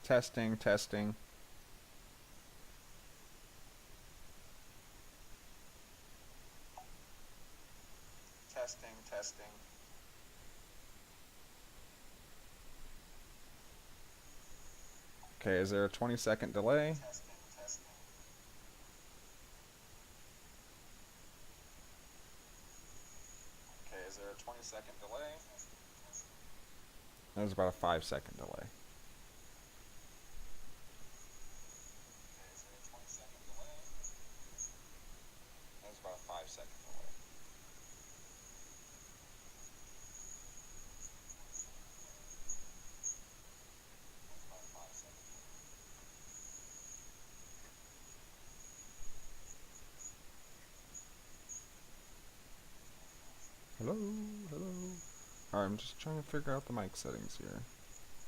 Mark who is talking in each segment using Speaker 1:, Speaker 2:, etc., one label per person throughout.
Speaker 1: Testing, testing. Testing, testing. Okay, is there a 20-second delay? Testing, testing. Okay, is there a 20-second delay? Testing, testing. There's about a 5-second delay. Okay, is there a 20-second delay? There's about a 5-second delay. There's about a 5-second delay. Hello, hello. Alright, I'm just trying to figure out the mic settings here. Hello, hello.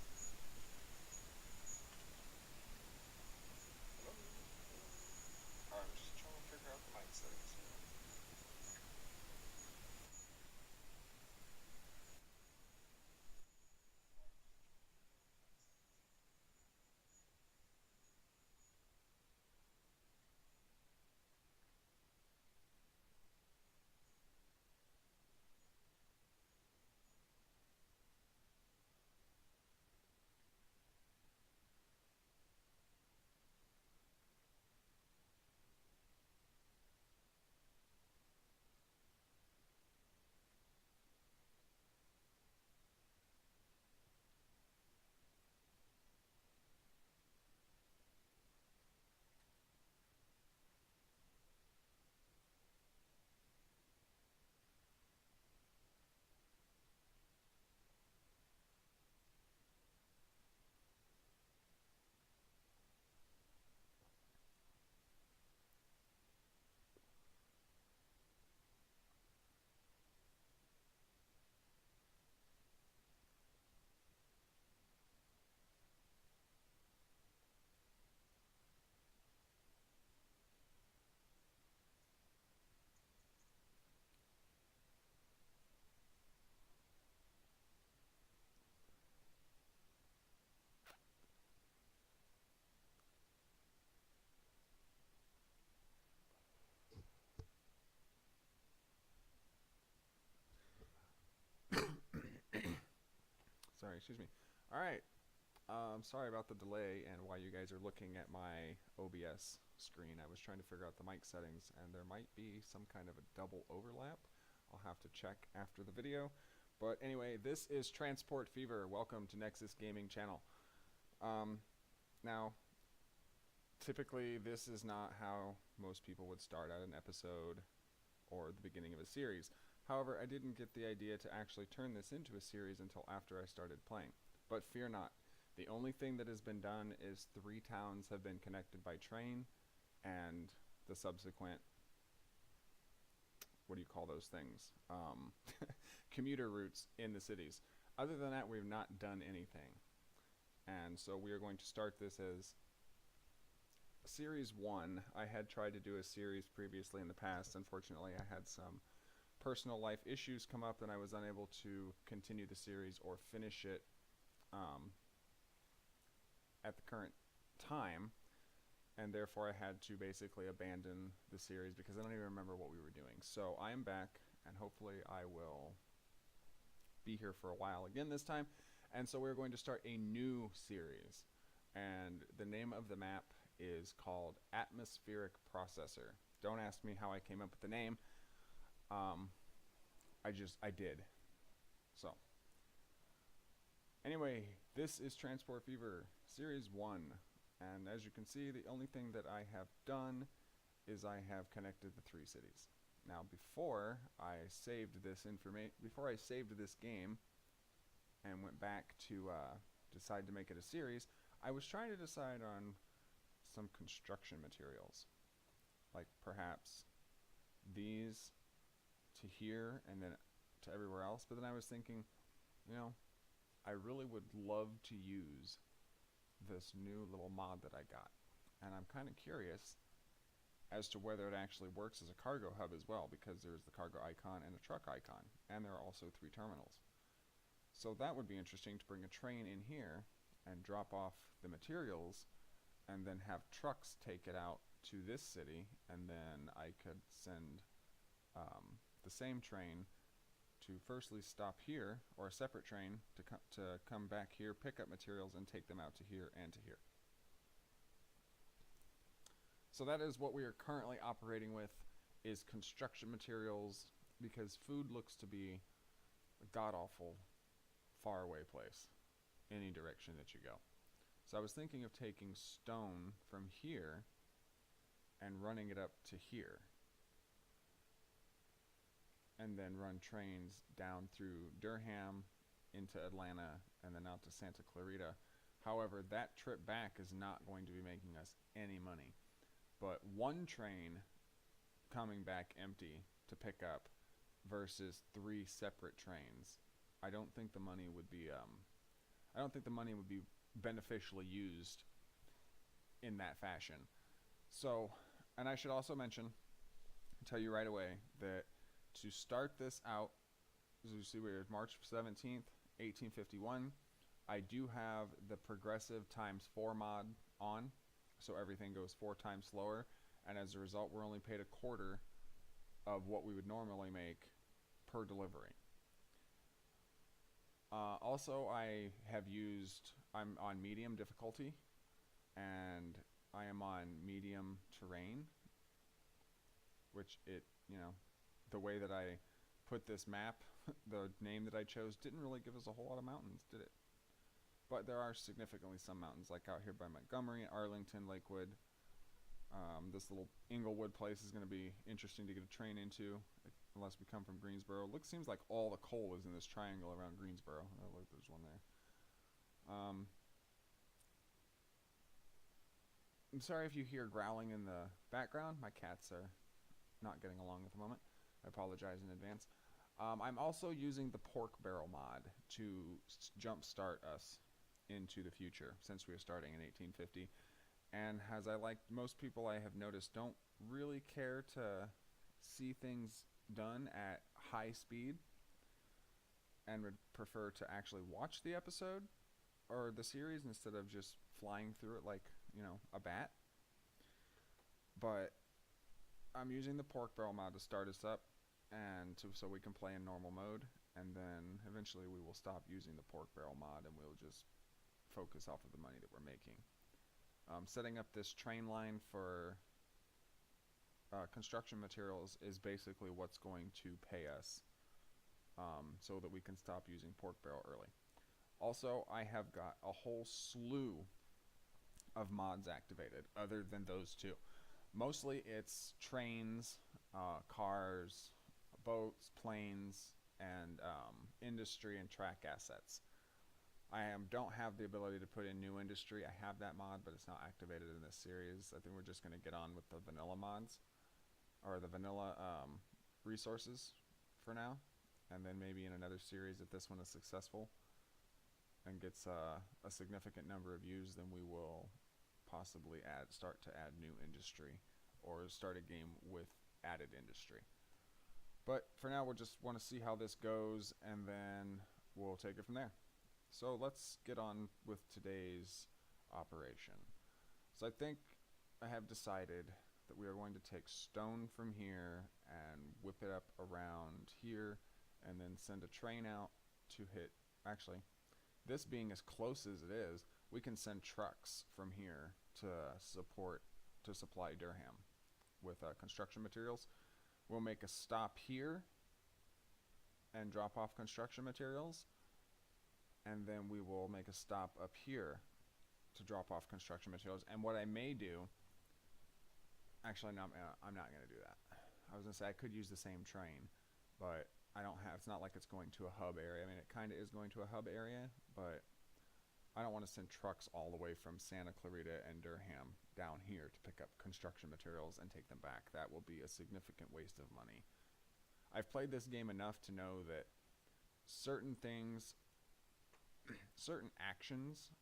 Speaker 1: Alright, I'm just trying to figure out the mic settings here. Sorry, excuse me. Alright, sorry about the delay and why you guys are looking at my OBS screen. I was trying to figure out the mic settings and there might be some kind of a double overlap. I'll have to check after the video. But anyway, this is Transport Fever. Welcome to NexusGaming channel. Now, typically this is not how most people would start out an episode or the beginning of a series. However, I didn't get the idea to actually turn this into a series until after I started playing. But fear not. The only thing that has been done is 3 towns have been connected by train and the subsequent, what do you call those things? Commuter routes in the cities. Other than that, we've not done anything. And so we are going to start this as Series 1. I had tried to do a series previously in the past. Unfortunately, I had some personal life issues come up and I was unable to continue the series or finish it at the current time, and therefore I had to basically abandon the series because I don't even remember what we were doing. So I am back and hopefully I will be here for a while again this time. And so we're going to start a new series, and the name of the map is called Atmospheric Processor. Don't ask me how I came up with the name. I did. So anyway, this is Transport Fever Series 1, and as you can see, the only thing that I have done is I have connected the 3 cities. Now before I saved this game and went back to decide to make it a series, I was trying to decide on some construction materials, like perhaps these to here and then to everywhere else. But then I was thinking, you know, I really would love to use this new little mod that I got, and I'm kind of curious as to whether it actually works as a cargo hub as well, because there's the cargo icon and a truck icon, and there are also 3 terminals. So that would be interesting, to bring a train in here and drop off the materials, and then have trucks take it out to this city, and then I could send the same train to firstly stop here, or a separate train to come back here, pick up materials, and take them out to here and to here. So that is what we are currently operating with, is construction materials, because food looks to be a god-awful faraway place, any direction that you go. So I was thinking of taking stone from here and running it up to here, and then run trains down through Durham into Atlanta and then out to Santa Clarita. However, that trip back is not going to be making us any money. But one train coming back empty to pick up versus 3 separate trains, I don't think the money would be beneficially used in that fashion. So, and I should also tell you right away that to start this out, as you see, we're March 17th, 1851. I do have the progressive ×4 mod on, so everything goes 4 times slower, and as a result, we're only paid a quarter of what we would normally make per delivery. Also, I'm on medium difficulty, and I am on medium terrain, which the way that I put this map, the name that I chose didn't really give us a whole lot of mountains, did it? But there are significantly some mountains, like out here by Montgomery, Arlington, Lakewood. This little Inglewood place is going to be interesting to get a train into, unless we come from Greensboro. Seems like all the coal is in this triangle around Greensboro. Oh, look, there's one there. I'm sorry if you hear growling in the background. My cats are not getting along at the moment. I apologize in advance. I'm also using the pork barrel mod to jumpstart us into the future, since we are starting in 1850. And as most people I have noticed don't really care to see things done at high speed, and would prefer to actually watch the episode or the series instead of just flying through it like, a bat. But I'm using the pork barrel mod to start us up, and so we can play in normal mode, and then eventually we will stop using the pork barrel mod and we'll just focus off of the money that we're making. Setting up this train line for construction materials is basically what's going to pay us, so that we can stop using pork barrel early. Also, I have got a whole slew of mods activated other than those 2. Mostly it's trains, cars, boats, planes, and industry and track assets. I don't have the ability to put in new industry. I have that mod, but it's not activated in this series. I think we're just going to get on with the vanilla mods, or the vanilla resources for now, and then maybe in another series, if this one is successful and gets a significant number of views, then we will possibly start to add new industry, or start a game with added industry. But for now, we'll just want to see how this goes, and then we'll take it from there. So let's get on with today's operation. So I think I have decided that we are going to take stone from here and whip it up around here, and then send a train out to hit, actually, this being as close as it is, we can send trucks from here to supply Durham with construction materials. We'll make a stop here and drop off construction materials, and then we will make a stop up here to drop off construction materials. And what I may do, actually no, I'm not going to do that. I was going to say I could use the same train, but it's not like it's going to a hub area. I mean, it kind of is going to a hub area, but I don't want to send trucks all the way from Santa Clarita and Durham down here to pick up construction materials and take them back. That will be a significant waste of money. I've played this game enough to know that certain things, certain actions,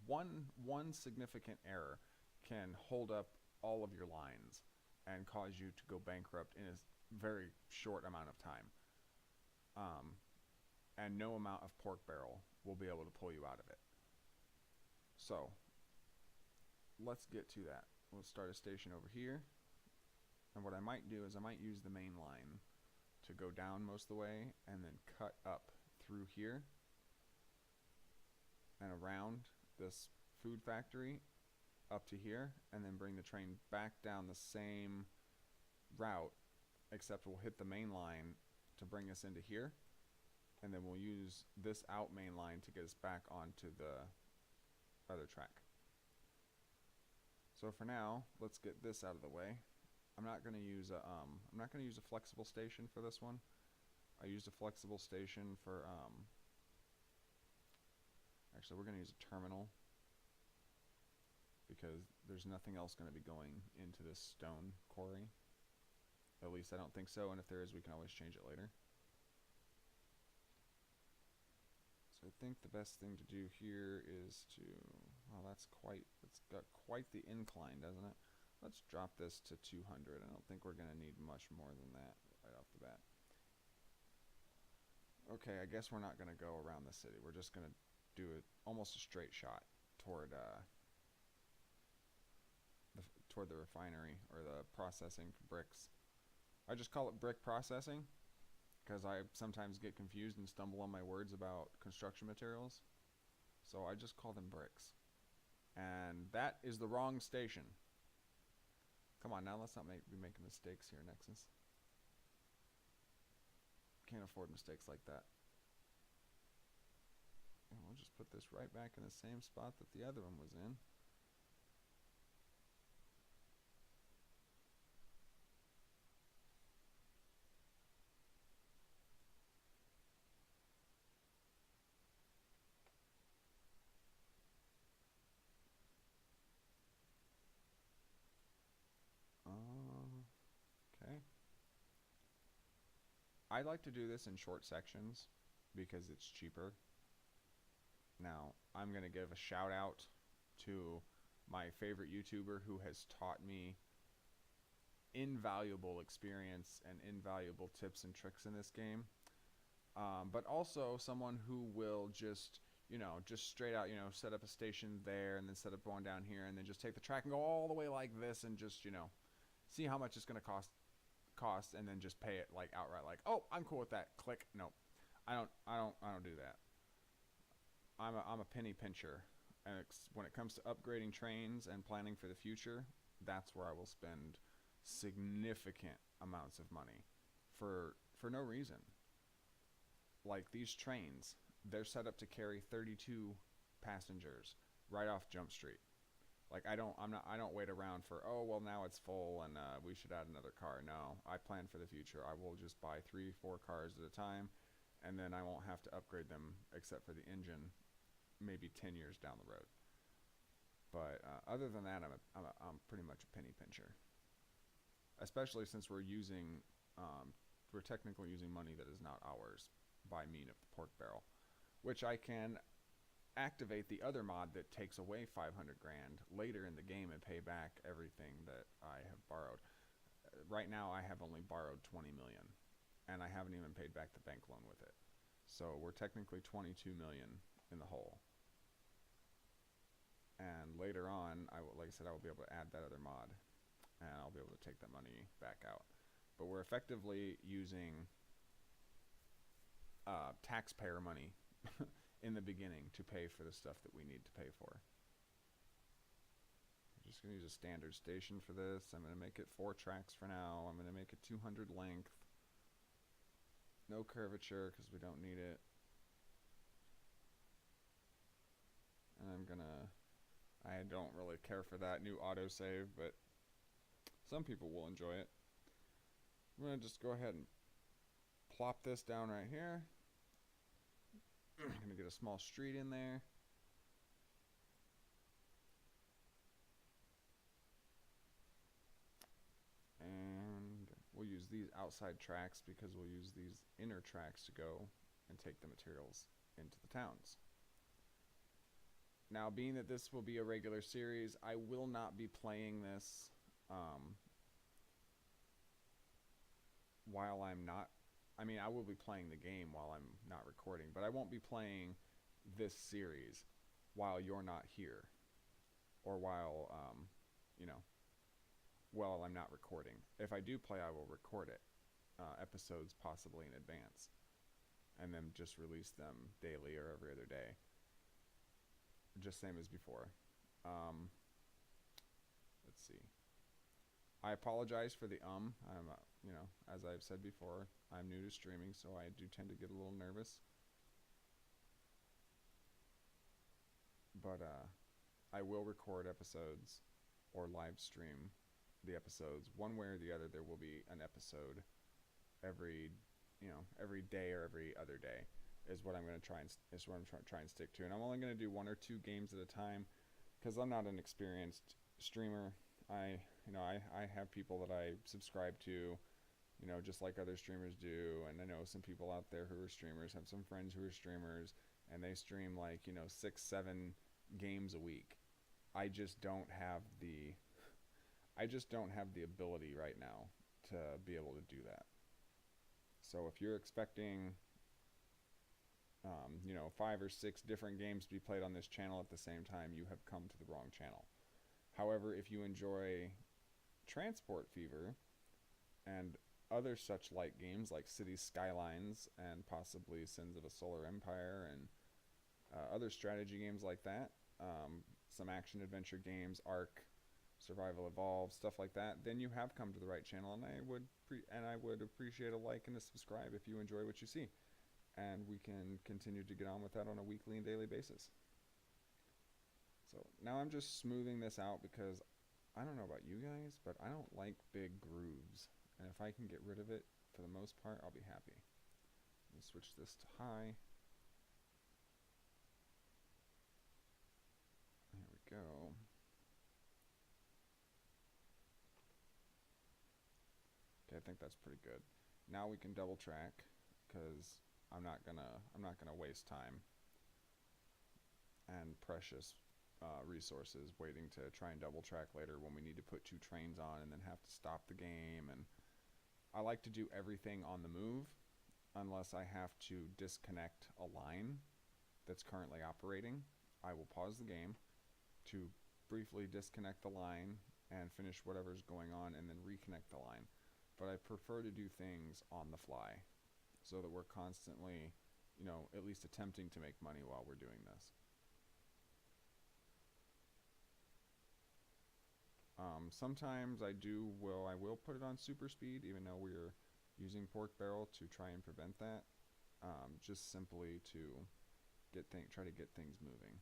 Speaker 1: one significant error can hold up all of your lines and cause you to go bankrupt in a very short amount of time. And no amount of pork barrel will be able to pull you out of it. So let's get to that. We'll start a station over here. And what I might do is I might use the main line to go down most of the way and then cut up through here and around this food factory up to here, and then bring the train back down the same route, except we'll hit the main line to bring us into here, and then we'll use this out main line to get us back onto the other track. So for now, let's get this out of the way. I'm not going to use a flexible station for this one. I used a flexible station for actually we're going to use a terminal because there's nothing else going to be going into this stone quarry. At least I don't think so, and if there is, we can always change it later. So I think the best thing to do here is to, well, it's got quite the incline, doesn't it? Let's drop this to 200. I don't think we're going to need much more than that right off the bat. Okay, I guess we're not going to go around the city. We're just going to do almost a straight shot toward the refinery or the processing for bricks. I just call it brick processing because I sometimes get confused and stumble on my words about construction materials. So I just call them bricks. And that is the wrong station. Come on, now let's not be making mistakes here, Nexus. Can't afford mistakes like that. And we'll just put this right back in the same spot that the other one was in. Okay. I like to do this in short sections because it's cheaper. Now, I'm going to give a shout out to my favorite YouTuber who has taught me invaluable experience and invaluable tips and tricks in this game. But also someone who will just, just straight out, set up a station there and then set up one down here and then just take the track and go all the way like this and just, see how much it's going to cost and then just pay it like outright, like, oh, I'm cool with that. Click. Nope. I don't do that. I'm a penny pincher, and when it comes to upgrading trains and planning for the future, that's where I will spend significant amounts of money for no reason. Like these trains, they're set up to carry 32 passengers right off Jump Street. Like I don't wait around for, oh well, now it's full and we should add another car. No, I plan for the future. I will just buy 3-4 cars at a time, and then I won't have to upgrade them except for the engine maybe 10 years down the road. But other than that, I'm pretty much a penny pincher. Especially since we're technically using money that is not ours by mean of the pork barrel, which I can activate the other mod that takes away 500 grand later in the game and pay back everything that I have borrowed. Right now, I have only borrowed 20 million, and I haven't even paid back the bank loan with it. So we're technically 22 million in the hole. And later on, like I said, I will be able to add that other mod, and I'll be able to take that money back out. But we're effectively using taxpayer money in the beginning to pay for the stuff that we need to pay for. I'm just going to use a standard station for this. I'm going to make it 4 tracks for now. I'm going to make it 200 length. No curvature because we don't need it. And I don't really care for that new autosave, but some people will enjoy it. I'm going to just go ahead and plop this down right here. I'm going to get a small street in there. And we'll use these outside tracks because we'll use these inner tracks to go and take the materials into the towns. Now, being that this will be a regular series, I will not be playing this while I'm not... I will be playing the game while I'm not recording, but I won't be playing this series while you're not here, or while you know, while I'm not recording. If I do play, I will record it, episodes possibly in advance, and then just release them daily or every other day, just same as before. Let's see. I apologize for the I'm, you know, as I've said before, I'm new to streaming, so I do tend to get a little nervous. But I will record episodes or live stream the episodes one way or the other. There will be an episode every, you know, every day or every other day is what I'm going to try and stick to. And I'm only going to do 1 or 2 games at a time because I'm not an experienced streamer. I have people that I subscribe to, you know, just like other streamers do. And I know some people out there who are streamers, have some friends who are streamers, and they stream like, you know, 6, 7 games a week. I just don't have the ability right now to be able to do that. So if you're expecting, you know, 5 or 6 different games to be played on this channel at the same time, you have come to the wrong channel. However, if you enjoy Transport Fever and other such like games like Cities Skylines and possibly Sins of a Solar Empire and other strategy games like that, some action adventure games, Ark, Survival Evolved, stuff like that, then you have come to the right channel, and I would appreciate a like and a subscribe if you enjoy what you see, and we can continue to get on with that on a weekly and daily basis. So now I'm just smoothing this out because I don't know about you guys, but I don't like big grooves, and if I can get rid of it for the most part, I'll be happy. Let me switch this to high. There we go. Okay, I think that's pretty good. Now we can double track because I'm not gonna waste time and precious resources waiting to try and double track later when we need to put 2 trains on and then have to stop the game. And I like to do everything on the move unless I have to disconnect a line that's currently operating. I will pause the game to briefly disconnect the line and finish whatever's going on and then reconnect the line. But I prefer to do things on the fly so that we're constantly, you know, at least attempting to make money while we're doing this. Sometimes I will put it on super speed, even though we're using pork barrel to try and prevent that, just simply to try to get things moving.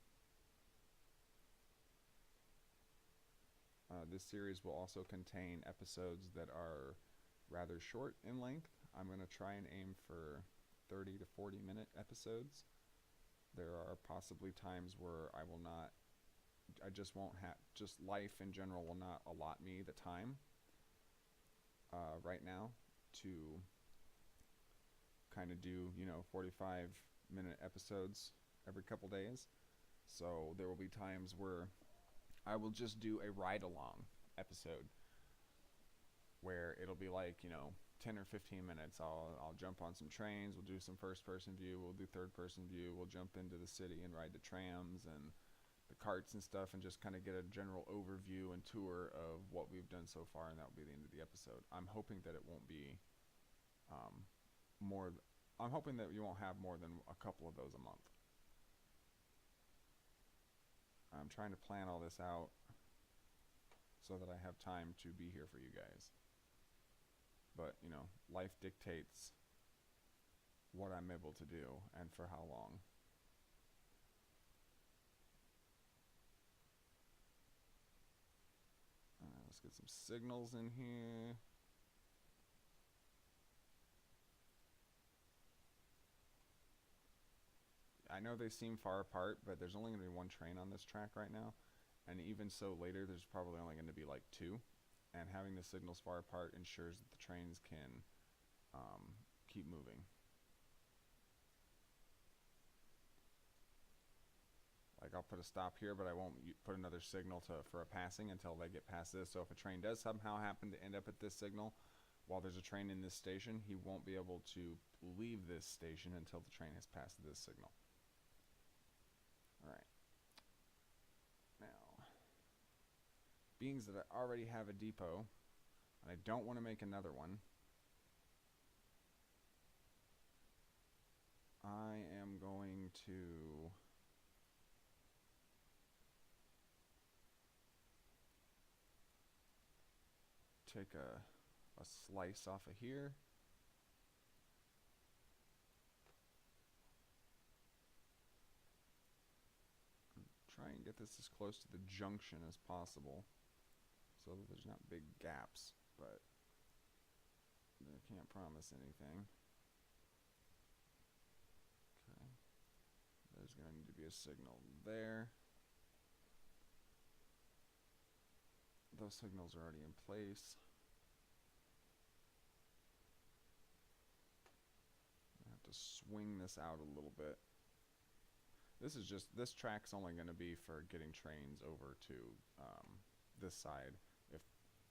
Speaker 1: This series will also contain episodes that are rather short in length. I'm going to try and aim for 30 to 40 minute episodes. There are possibly times where just life in general will not allot me the time right now to kind of do, you know, 45-minute episodes every couple days. So there will be times where I will just do a ride-along episode where it'll be like, you know, 10 or 15 minutes. I'll jump on some trains, we'll do some first-person view, we'll do third-person view, we'll jump into the city and ride the trams and the carts and stuff and just kind of get a general overview and tour of what we've done so far, and that will be the end of the episode. I'm hoping that it won't be I'm hoping that you won't have more than a couple of those a month. I'm trying to plan all this out so that I have time to be here for you guys. But, you know, life dictates what I'm able to do and for how long. Let's get some signals in here. I know they seem far apart, but there's only going to be 1 train on this track right now. And even so, later there's probably only going to be like 2. And having the signals far apart ensures that the trains can keep moving. Like, I'll put a stop here, but I won't put another signal for a passing until they get past this. So if a train does somehow happen to end up at this signal while there's a train in this station, he won't be able to leave this station until the train has passed this signal. Alright. being that I already have a depot, and I don't want to make another one, I am going to take a slice off of here. Try and get this as close to the junction as possible so that there's not big gaps, but I can't promise anything. Okay. There's going to need to be a signal there. Those signals are already in place. I have to swing this out a little bit. This track's only going to be for getting trains over to this side,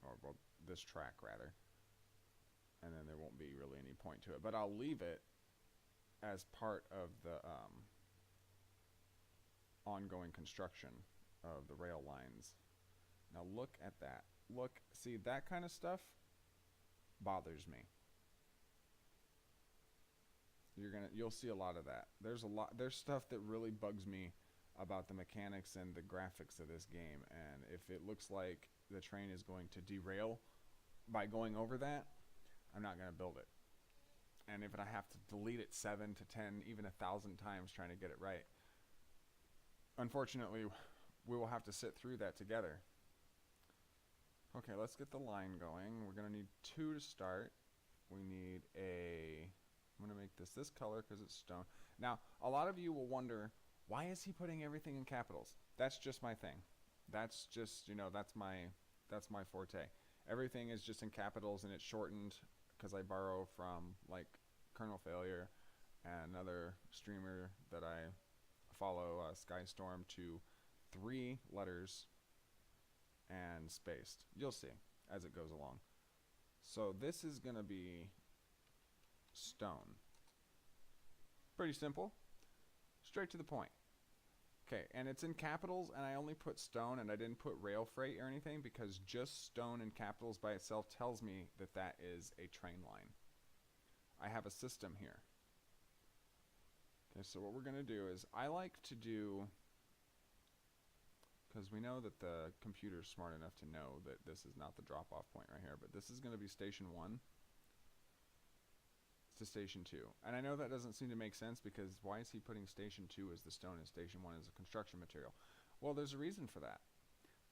Speaker 1: well, this track rather. And then there won't be really any point to it. But I'll leave it as part of the ongoing construction of the rail lines. Now look at that. Look, see, that kind of stuff bothers me. You'll see a lot of that. There's stuff that really bugs me about the mechanics and the graphics of this game, and if it looks like the train is going to derail by going over that, I'm not going to build it. And if I have to delete it 7 to 10, even 1,000 times trying to get it right, unfortunately, we will have to sit through that together. Okay, let's get the line going. We're going to need 2 to start. We need I'm going to make this color because it's stone. Now, a lot of you will wonder, why is he putting everything in capitals? That's just my thing. That's just, that's my forte. Everything is just in capitals, and it's shortened because I borrow from, like, Kernel Failure and another streamer that I follow, Skystorm, to 3 letters and spaced. You'll see as it goes along. So this is going to be stone. Pretty simple. Straight to the point. Okay, and it's in capitals, and I only put stone, and I didn't put rail freight or anything because just stone in capitals by itself tells me that that is a train line. I have a system here. Okay, so what we're going to do is I like to do, because we know that the computer's smart enough to know that this is not the drop-off point right here, but this is going to be station 1 to station 2. And I know that doesn't seem to make sense because why is he putting station 2 as the stone and station 1 as a construction material? Well, there's a reason for that.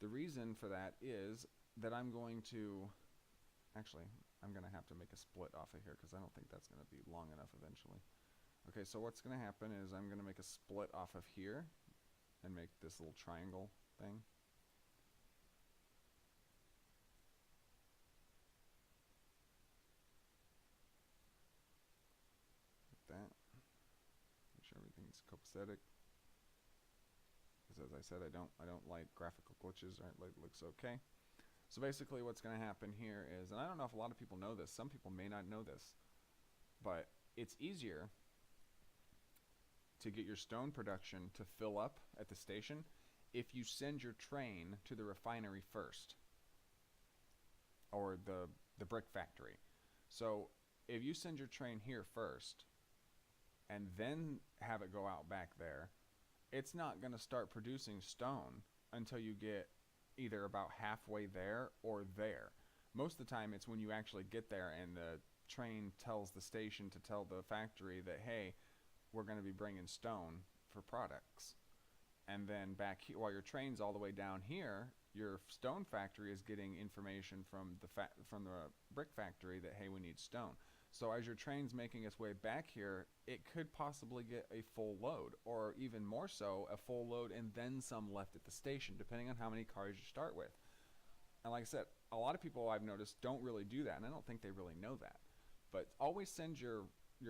Speaker 1: The reason for that is that I'm going to, actually, I'm going to have to make a split off of here because I don't think that's going to be long enough eventually. Okay, so what's going to happen is I'm going to make a split off of here and make this little triangle thing. That. Make sure everything's copacetic. Because as I said, I don't like graphical glitches. It looks okay. So basically, what's going to happen here is, and I don't know if a lot of people know this. Some people may not know this, but it's easier to get your stone production to fill up at the station if you send your train to the refinery first, or the brick factory. So if you send your train here first and then have it go out back there, it's not going to start producing stone until you get either about halfway there or there. Most of the time it's when you actually get there and the train tells the station to tell the factory that, hey, we're going to be bringing stone for products. And then back here, while your train's all the way down here, your stone factory is getting information from the brick factory that, hey, we need stone. So as your train's making its way back here, it could possibly get a full load, or even more so, a full load and then some left at the station, depending on how many cars you start with. And like I said, a lot of people I've noticed don't really do that, and I don't think they really know that. But always send your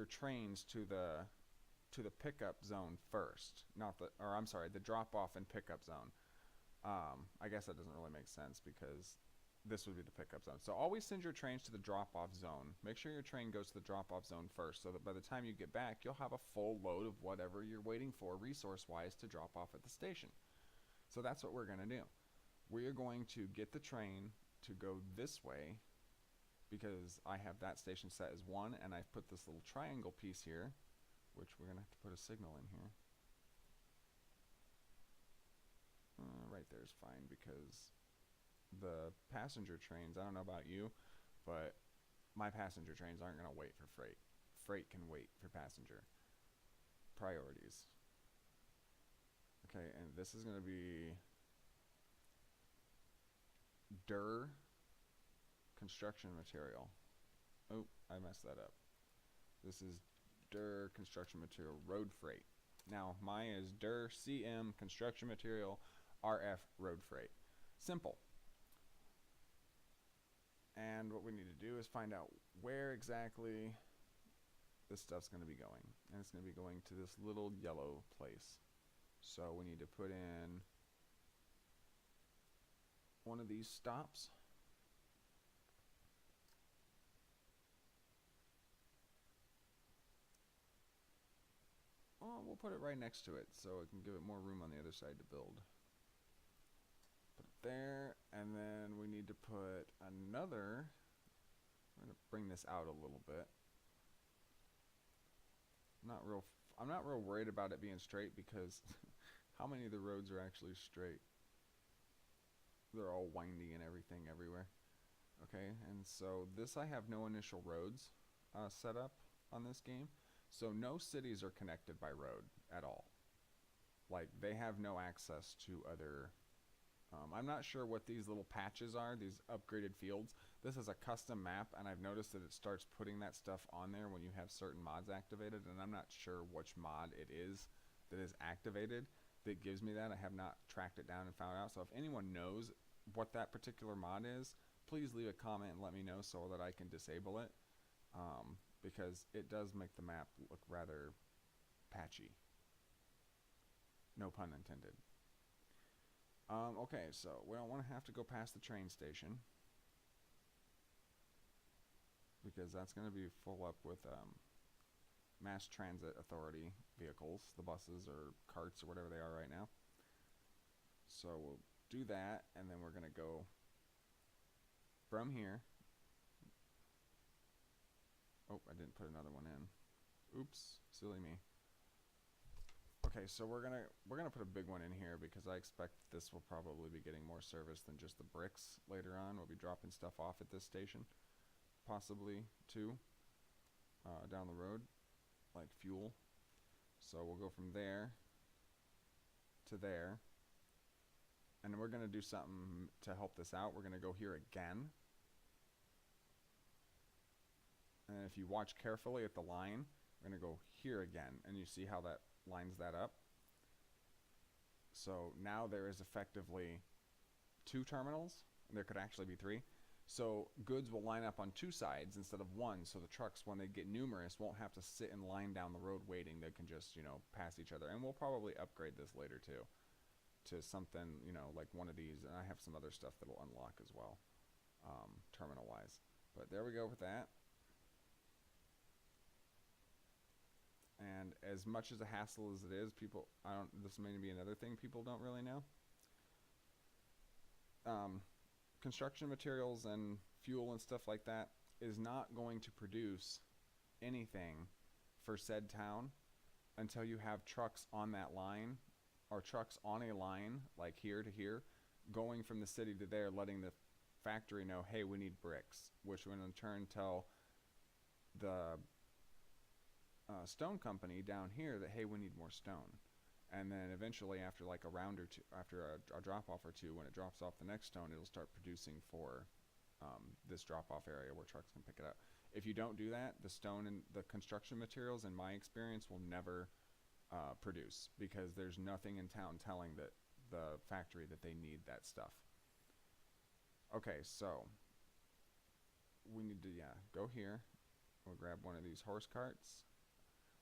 Speaker 1: trains to the pickup zone first, the drop-off and pickup zone. I guess that doesn't really make sense because this would be the pickup zone. So always send your trains to the drop-off zone. Make sure your train goes to the drop-off zone first so that by the time you get back, you'll have a full load of whatever you're waiting for resource-wise to drop off at the station. So that's what we're going to do. We are going to get the train to go this way because I have that station set as 1, and I've put this little triangle piece here, which we're going to have to put a signal in here. Right there is fine because the passenger trains, I don't know about you, but my passenger trains aren't going to wait for freight. Freight can wait for passenger. Priorities. Okay, and this is going to be construction material. Oh, I messed that up. This is construction material road freight. Now, mine is CM construction material RF road freight. Simple. And what we need to do is find out where exactly this stuff's going to be going. And it's going to be going to this little yellow place. So we need to put in one of these stops. Oh, we'll put it right next to it so it can give it more room on the other side to build. Put it there, and then we need to put another. I'm going to bring this out a little bit. I'm not real worried about it being straight because how many of the roads are actually straight? They're all windy and everything everywhere. Okay, and so this I have no initial roads set up on this game. So no cities are connected by road at all. Like, they have no access to other... I'm not sure what these little patches are, these upgraded fields. This is a custom map, and I've noticed that it starts putting that stuff on there when you have certain mods activated, and I'm not sure which mod it is that is activated that gives me that. I have not tracked it down and found out. So if anyone knows what that particular mod is, please leave a comment and let me know so that I can disable it. Because it does make the map look rather patchy. No pun intended. Okay, so we don't want to have to go past the train station because that's going to be full up with mass transit authority vehicles, the buses or carts or whatever they are right now. So we'll do that, and then we're going to go from here. Oh, I didn't put another one in. Oops, silly me. Okay, so we're gonna put a big one in here because I expect this will probably be getting more service than just the bricks later on. We'll be dropping stuff off at this station, possibly too, down the road, like fuel. So we'll go from there to there, and then we're gonna do something to help this out. We're gonna go here again. And if you watch carefully at the line, we're going to go here again, and you see how that lines that up. So now there is effectively 2 terminals. There could actually be 3. So goods will line up on 2 sides instead of 1, so the trucks, when they get numerous, won't have to sit in line down the road waiting. They can just, pass each other. And we'll probably upgrade this later too to something, like one of these. And I have some other stuff that will unlock as well, terminal-wise. But there we go with that. And as much as a hassle as it is, this may be another thing people don't really know. Construction materials and fuel and stuff like that is not going to produce anything for said town until you have trucks on that line, or trucks on a line, like here to here, going from the city to there, letting the factory know, hey, we need bricks, which will in turn tell the stone company down here that, hey, we need more stone. And then eventually, after like a round or two, after a drop off or two, when it drops off the next stone, it'll start producing for this drop off area where trucks can pick it up. If you don't do that, the stone and the construction materials, in my experience, will never produce, because there's nothing in town telling the factory that they need that stuff. Okay, so we need to go here. We'll grab one of these horse carts.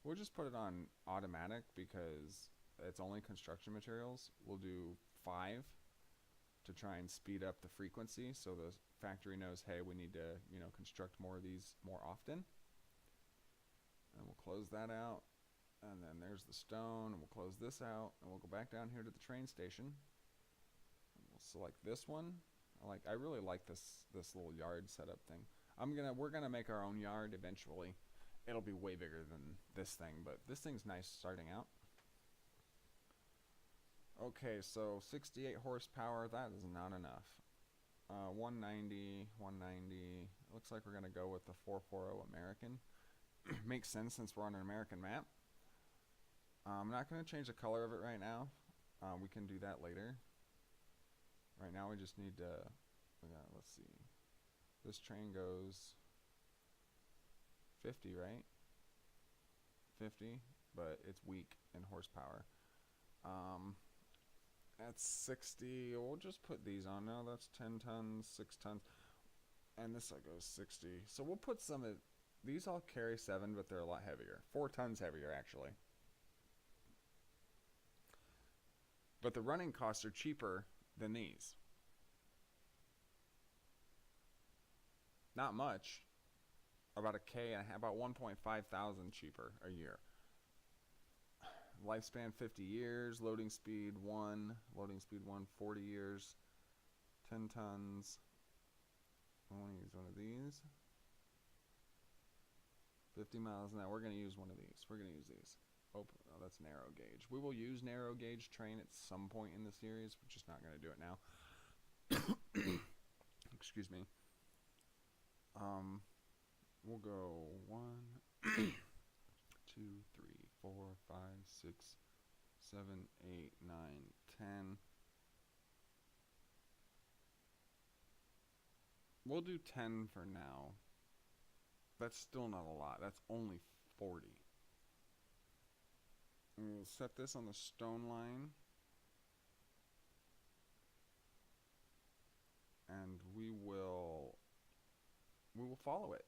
Speaker 1: We'll just put it on automatic because it's only construction materials. We'll do 5 to try and speed up the frequency so the factory knows, hey, we need to, construct more of these more often. And we'll close that out. And then there's the stone, and we'll close this out, and we'll go back down here to the train station. And we'll So like this one, I really like this little yard setup thing. We're gonna make our own yard eventually. It'll be way bigger than this thing, but this thing's nice starting out. Okay, so 68 horsepower, that is not enough. 190, 190. Looks like we're gonna go with the 440 American. Makes sense since we're on an American map. I'm not gonna change the color of it right now. We can do that later. Right now we just need to, let's see. This train goes 50, right? 50, but it's weak in horsepower. That's 60. We'll just put these on now. That's 10 tons, 6 tons. And this goes 60. So we'll put some of these. All carry 7, but they're a lot heavier. 4 tons heavier, actually. But the running costs are cheaper than these. Not much. About about 1.5 thousand cheaper a year. Lifespan 50 years, loading speed 1, 40 years, 10 tons. I want to use one of these. 50 miles an hour. We're going to use one of these. We're going to use these. Oh, that's narrow gauge. We will use narrow gauge train at some point in the series. We're just not going to do it now. Excuse me. We'll go 1, 2, 3, 4, 5, 6, 7, 8, 9, 10. We'll do 10 for now. That's still not a lot. That's only 40. And we'll set this on the stone line. And we will follow it.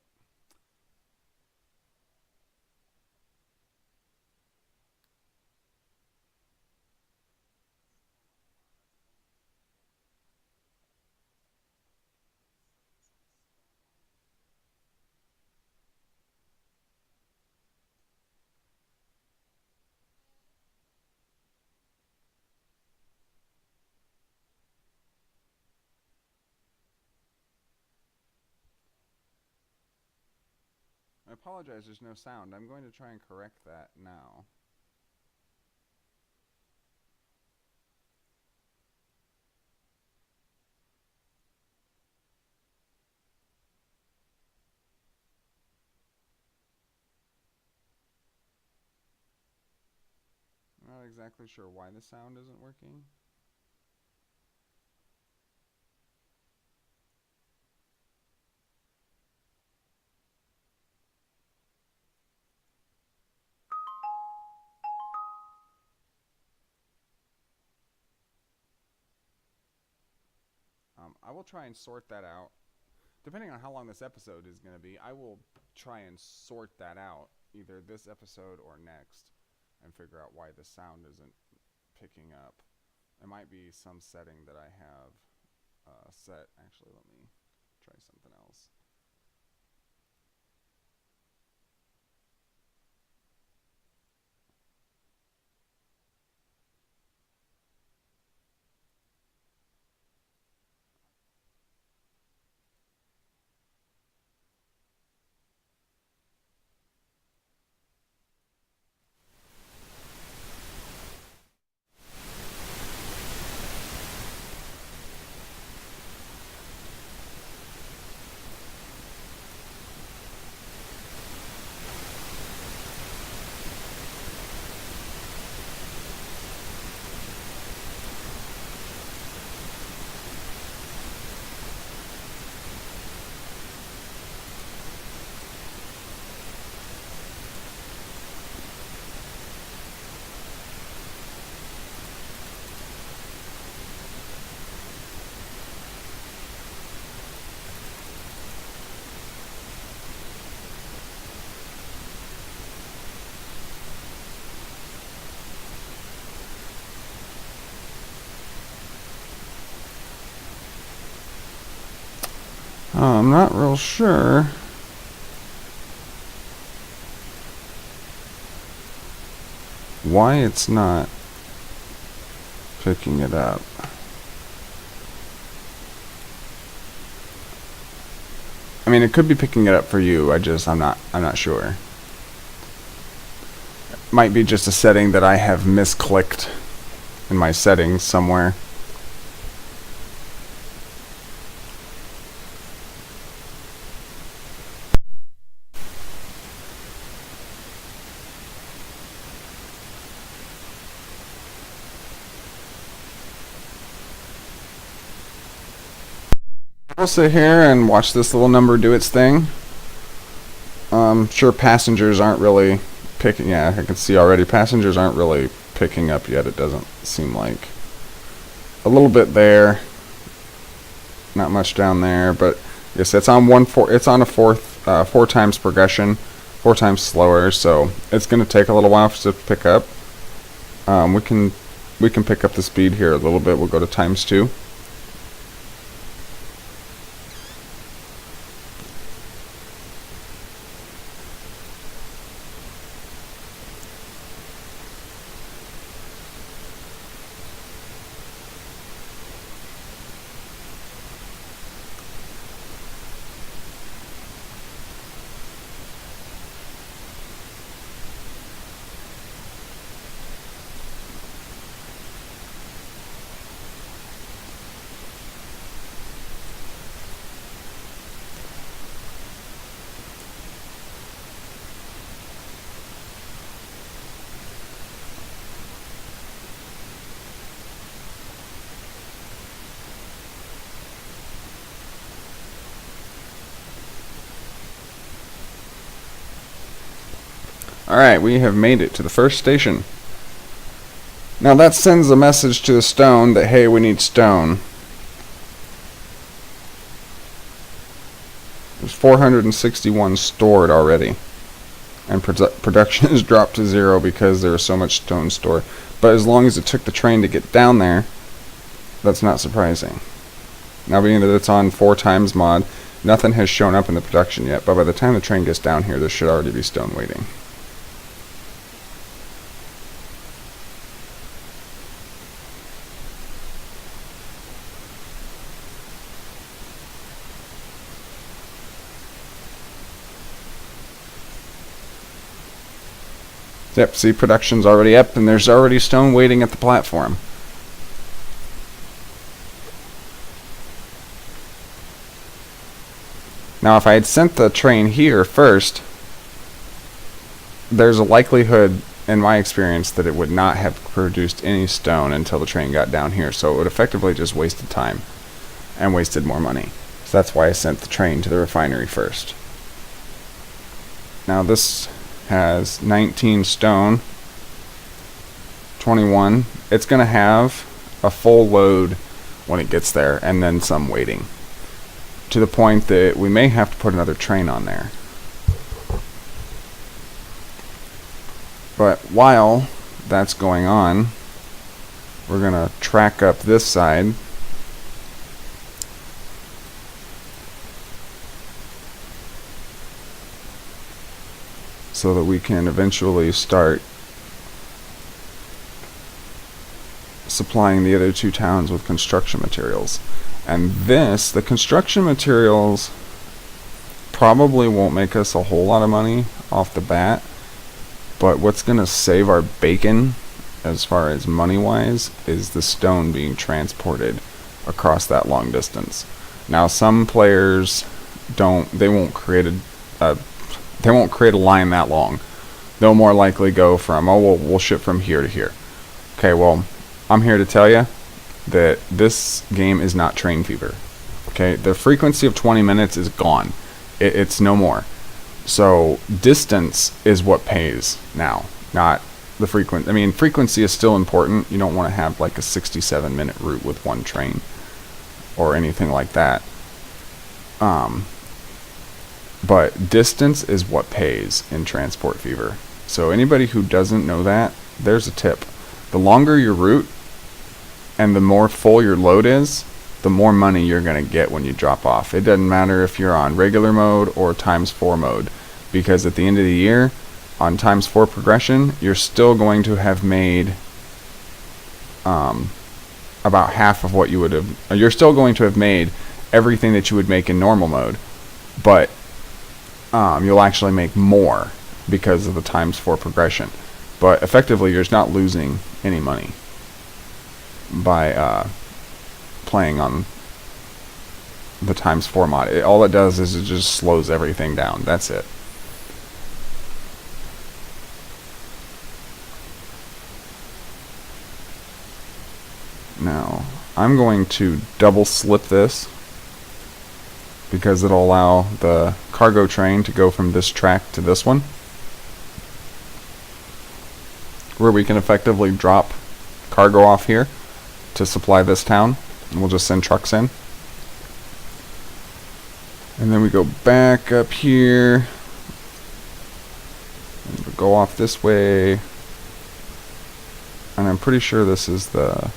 Speaker 1: I apologize, there's no sound. I'm going to try and correct that now. I'm not exactly sure why the sound isn't working. I will try and sort that out. Depending on how long this episode is going to be, I will try and sort that out, either this episode or next, and figure out why the sound isn't picking up. It might be some setting that I have set. Actually, let me try something else. I'm not real sure why it's not picking it up. it could be picking it up for you. I'm not sure. It might be just a setting that I have misclicked in my settings somewhere. We'll sit here and watch this little number do its thing. Sure, passengers aren't really picking. Yeah, I can see already. Passengers aren't really picking up yet. It doesn't seem like. A little bit there. Not much down there, but yes, it's on it's on a 4 times progression, 4 times slower. So it's going to take a little while for it to pick up. We can pick up the speed here a little bit. We'll go to ×2. Alright, we have made it to the first station. Now that sends a message to the stone that, hey, we need stone. There's 461 stored already. And production is dropped to 0 because there was so much stone stored. But as long as it took the train to get down there, that's not surprising. Now being that it's on 4 times mod, nothing has shown up in the production yet, but by the time the train gets down here, there should already be stone waiting. Yep, see, production's already up, and there's already stone waiting at the platform. Now, if I had sent the train here first, there's a likelihood, in my experience, that it would not have produced any stone until the train got down here, so it would effectively just wasted time and wasted more money. So that's why I sent the train to the refinery first. Now this has 19 stone, 21. It's going to have a full load when it gets there, and then some waiting, to the point that we may have to put another train on there. But while that's going on, we're going to track up this side. So that we can eventually start supplying the other 2 towns with construction materials. And the construction materials probably won't make us a whole lot of money off the bat, but what's going to save our bacon as far as money-wise is the stone being transported across that long distance. Now some players won't create a line that long. They'll more likely go from, oh, we'll ship from here to here. Okay, well, I'm here to tell you that this game is not train fever. Okay, the frequency of 20 minutes is gone. It's no more. So distance is what pays now, not the frequency. I mean, frequency is still important. You don't want to have like a 67-minute route with 1 train or anything like that. But distance is what pays in Transport Fever. So anybody who doesn't know that, there's a tip. The longer your route and the more full your load is, the more money you're going to get when you drop off. It doesn't matter if you're on regular mode or ×4 mode, because at the end of the year, on ×4 progression, you're still going to have made about half of what you would have. You're still going to have made everything that you would make in normal mode. but you'll actually make more because of the ×4 progression. But effectively, you're just not losing any money by playing on the ×4 mod. All it does is it just slows everything down. That's it. Now, I'm going to double slip this because it'll allow the cargo train to go from this track to this one, where we can effectively drop cargo off here to supply this town, and we'll just send trucks in. And then we go back up here, and we'll go off this way, and I'm pretty sure this is the,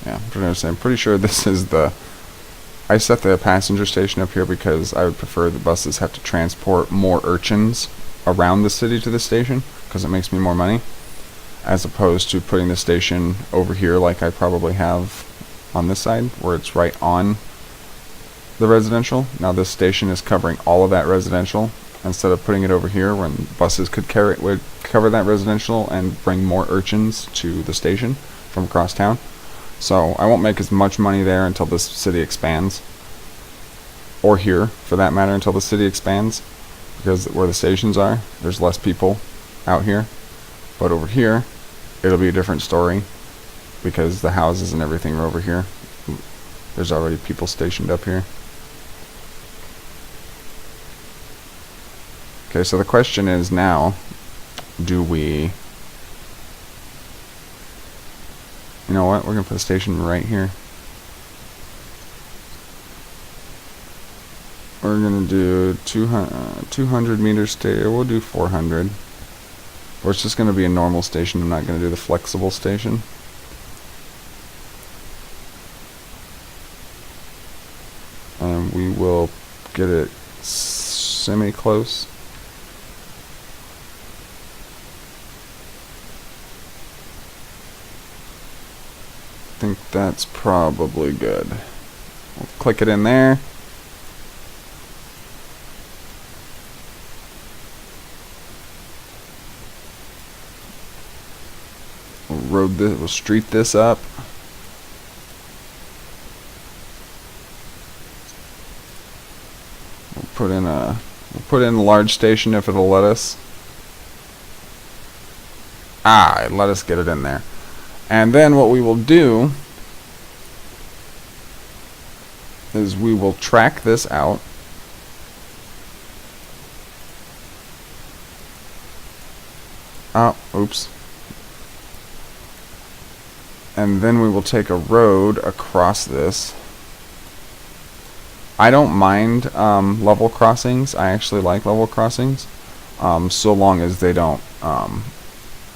Speaker 1: I'm pretty sure this is the, I set the passenger station up here because I would prefer the buses have to transport more urchins around the city to the station, because it makes me more money, as opposed to putting the station over here like I probably have on this side, where it's right on the residential. Now this station is covering all of that residential, instead of putting it over here when buses would cover that residential and bring more urchins to the station from across town. So I won't make as much money there until this city expands, or here for that matter until the city expands, because where the stations are, there's less people out here. But over here, it'll be a different story, because the houses and everything are over here. There's already people stationed up here. Okay, so the question is now, do we... You know what? We're going to put a station right here. We're going to do 200 meters stay. We'll do 400. Or it's just going to be a normal station. I'm not going to do the flexible station. And we will get it semi-close. I think that's probably good. We'll click it in there. We'll street this up. We'll put in a large station if it'll let us. It let us get it in there. And then what we will do is we will track this out. Oops. And then we will take a road across this. I don't mind level crossings. I actually like level crossings, so long as they don't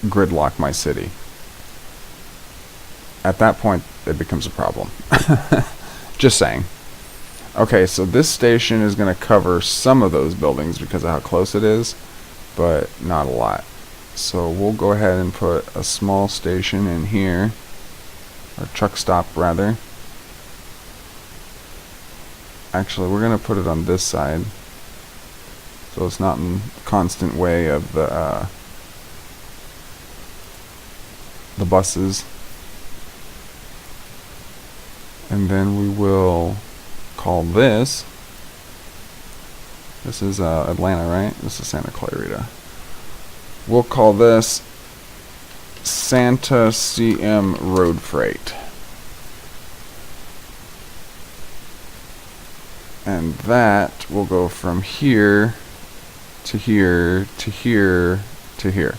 Speaker 1: gridlock my city. At that point, it becomes a problem. Just saying. Okay, so this station is going to cover some of those buildings because of how close it is, but not a lot. So we'll go ahead and put a small station in here, or truck stop rather. Actually, we're going to put it on this side, so it's not in constant way of the buses. And then we will call this is Atlanta, right? This is Santa Clarita. We'll call this Santa CM Road Freight. And that will go from here to here to here to here.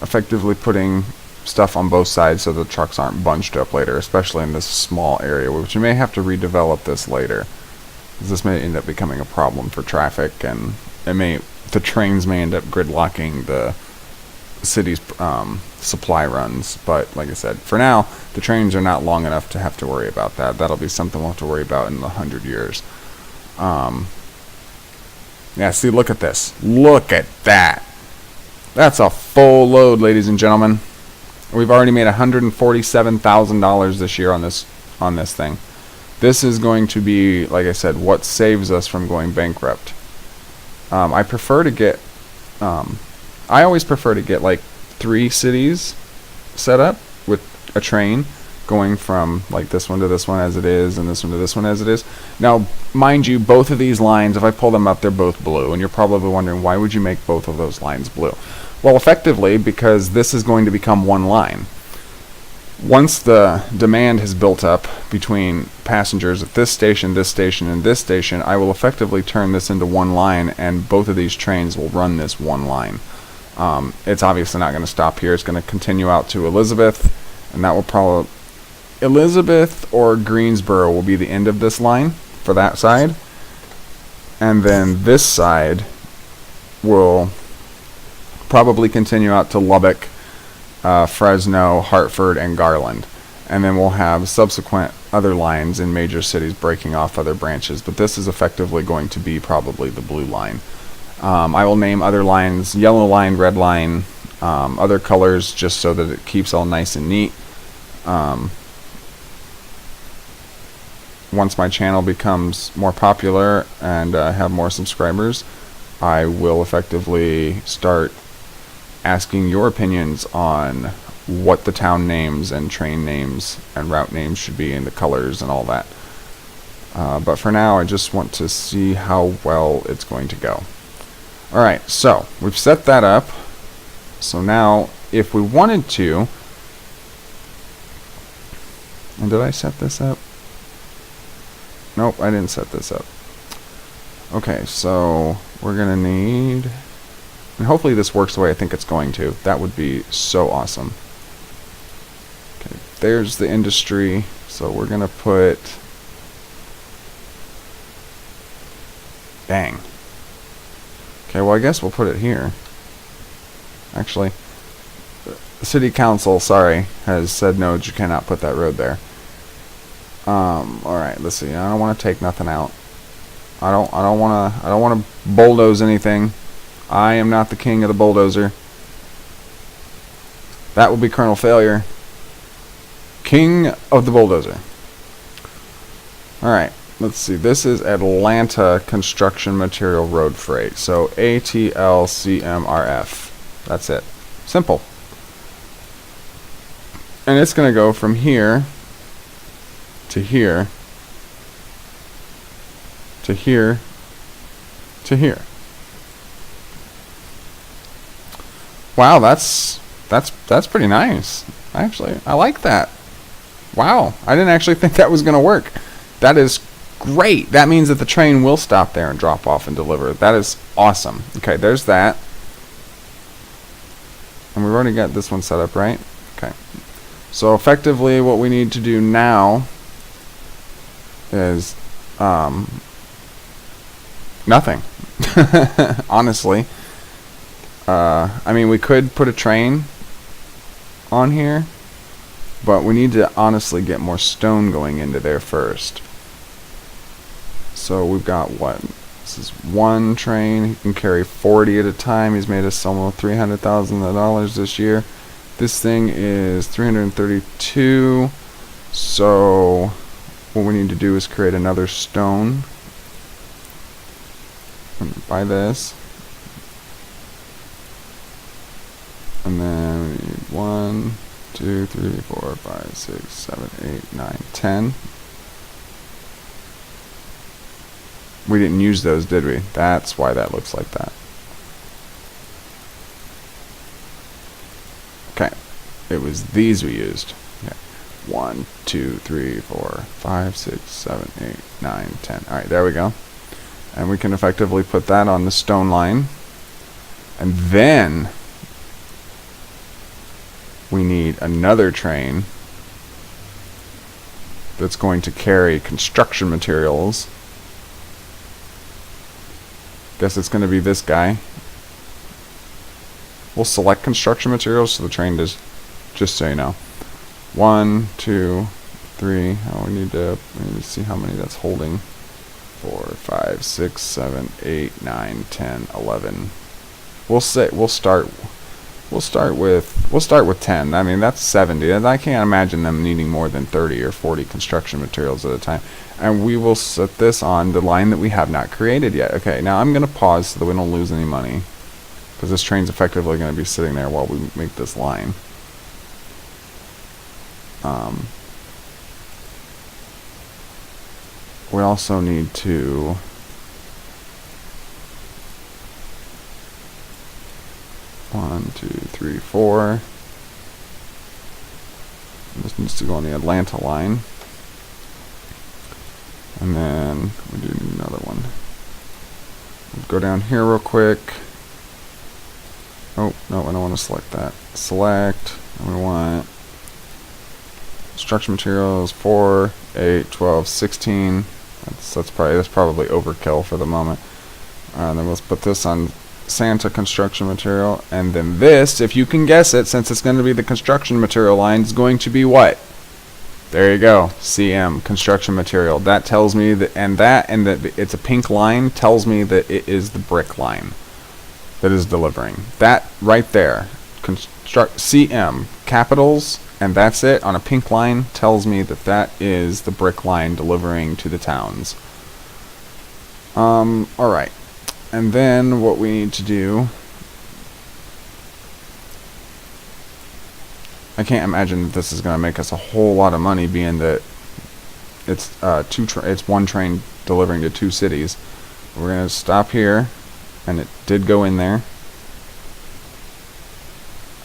Speaker 1: Effectively putting stuff on both sides so the trucks aren't bunched up later, especially in this small area, which you may have to redevelop this later, because this may end up becoming a problem for traffic, and the trains may end up gridlocking the city's supply runs. But like I said, for now the trains are not long enough to have to worry about that. That'll be something we'll have to worry about in 100 years. Yeah, see, look at this. Look at that. That's a full load, ladies and gentlemen. We've already made $147,000 this year on this thing. This is going to be, like I said, what saves us from going bankrupt. I always prefer to get like 3 cities set up with a train going from like this one to this one as it is, and this one to this one as it is. Now, mind you, both of these lines, if I pull them up, they're both blue, and you're probably wondering, why would you make both of those lines blue? Well, effectively, because this is going to become one line. Once the demand has built up between passengers at this station, and this station, I will effectively turn this into one line, and both of these trains will run this one line. It's obviously not going to stop here. It's going to continue out to Elizabeth, and that will probably... Elizabeth or Greensboro will be the end of this line for that side. And then this side will probably continue out to Lubbock, Fresno, Hartford, and Garland. And then we'll have subsequent other lines in major cities breaking off other branches. But this is effectively going to be probably the blue line. I will name other lines, yellow line, red line, other colors, just so that it keeps all nice and neat. Once my channel becomes more popular and have more subscribers, I will effectively start asking your opinions on what the town names and train names and route names should be, and the colors and all that. But for now, I just want to see how well it's going to go. Alright, so we've set that up. So now, if we wanted to... And did I set this up? Nope, I didn't set this up. Okay, so we're going to need... And hopefully this works the way I think it's going to. That would be so awesome. Okay, there's the industry. So we're going to put... Dang. Okay, well I guess we'll put it here. Actually, the city council, sorry, has said no, you cannot put that road there. Alright, let's see. I don't want to take nothing out. I don't want to bulldoze anything. I am not the king of the bulldozer. That would be Colonel Failure. King of the bulldozer. Alright, let's see. This is Atlanta Construction Material Road Freight. So ATLCMRF. That's it. Simple. And it's going to go from here to here to here to here. Wow, that's pretty nice. Actually, I like that. Wow, I didn't actually think that was going to work. That is great. That means that the train will stop there and drop off and deliver. That is awesome. Okay, there's that. And we've already got this one set up, right? Okay. So effectively what we need to do now is nothing. Honestly. I mean, we could put a train on here, but we need to honestly get more stone going into there first. So we've got what? This is one train. He can carry 40 at a time. He's made us almost $300,000 this year. This thing is 332. So what we need to do is create another stone. Buy this. And then we need 1, 2, 3, 4, 5, 6, 7, 8, 9, 10. We didn't use those, did we? That's why that looks like that. Okay. It was these we used. Okay. 1, 2, 3, 4, 5, 6, 7, 8, 9, 10. Alright, there we go. And we can effectively put that on the stone line. And then we need another train that's going to carry construction materials. Guess it's going to be this guy. We'll select construction materials so the train does, just so you know. 1, 2, 3. Oh, we need to see how many that's holding. 4, 5, 6, 7, 8, 9, 10, 11. We'll start with we'll start with 10. I mean, that's 70. I can't imagine them needing more than 30 or 40 construction materials at a time. And we will set this on the line that we have not created yet. Okay, now I'm going to pause so that we don't lose any money, because this train's effectively going to be sitting there while we make this line. We also need to one, two, three, four. This needs to go on the Atlanta line. And then we do need another one. We'll go down here real quick. Oh, no, I don't want to select that. Select, and we want construction materials 4, 8, 12, 16. That's probably overkill for the moment. And then let's put this on Santa construction material, and then this, if you can guess it, since it's going to be the construction material line, is going to be what? There you go, CM, construction material. That tells me that, and that it's a pink line tells me that it is the brick line that is delivering. That right there, construct CM, capitals, and that's it on a pink line, tells me that that is the brick line delivering to the towns. Alright. And then what we need to do, I can't imagine that this is going to make us a whole lot of money, being that it's it's one train delivering to 2 cities. We're going to stop here, and it did go in there.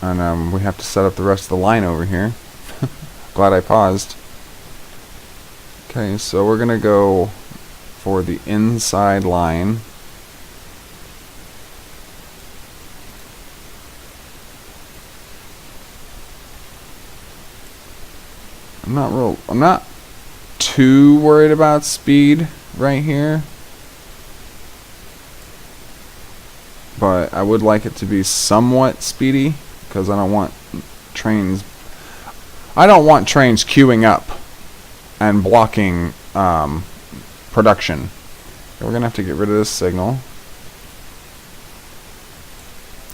Speaker 1: And we have to set up the rest of the line over here. Glad I paused. Okay, so we're going to go for the inside line. I'm not too worried about speed right here, but I would like it to be somewhat speedy, because I don't want trains queuing up and blocking production. Okay, we're gonna have to get rid of this signal.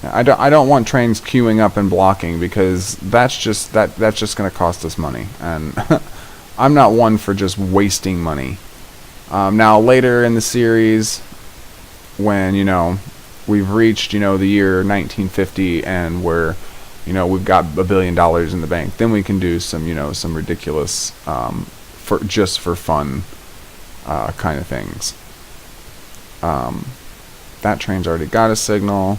Speaker 1: I don't want trains queuing up and blocking, because that's just going to cost us money, and I'm not one for just wasting money. Now later in the series, when we've reached the year 1950 and we've got $1 billion in the bank, then we can do some ridiculous for fun kind of things. That train's already got a signal.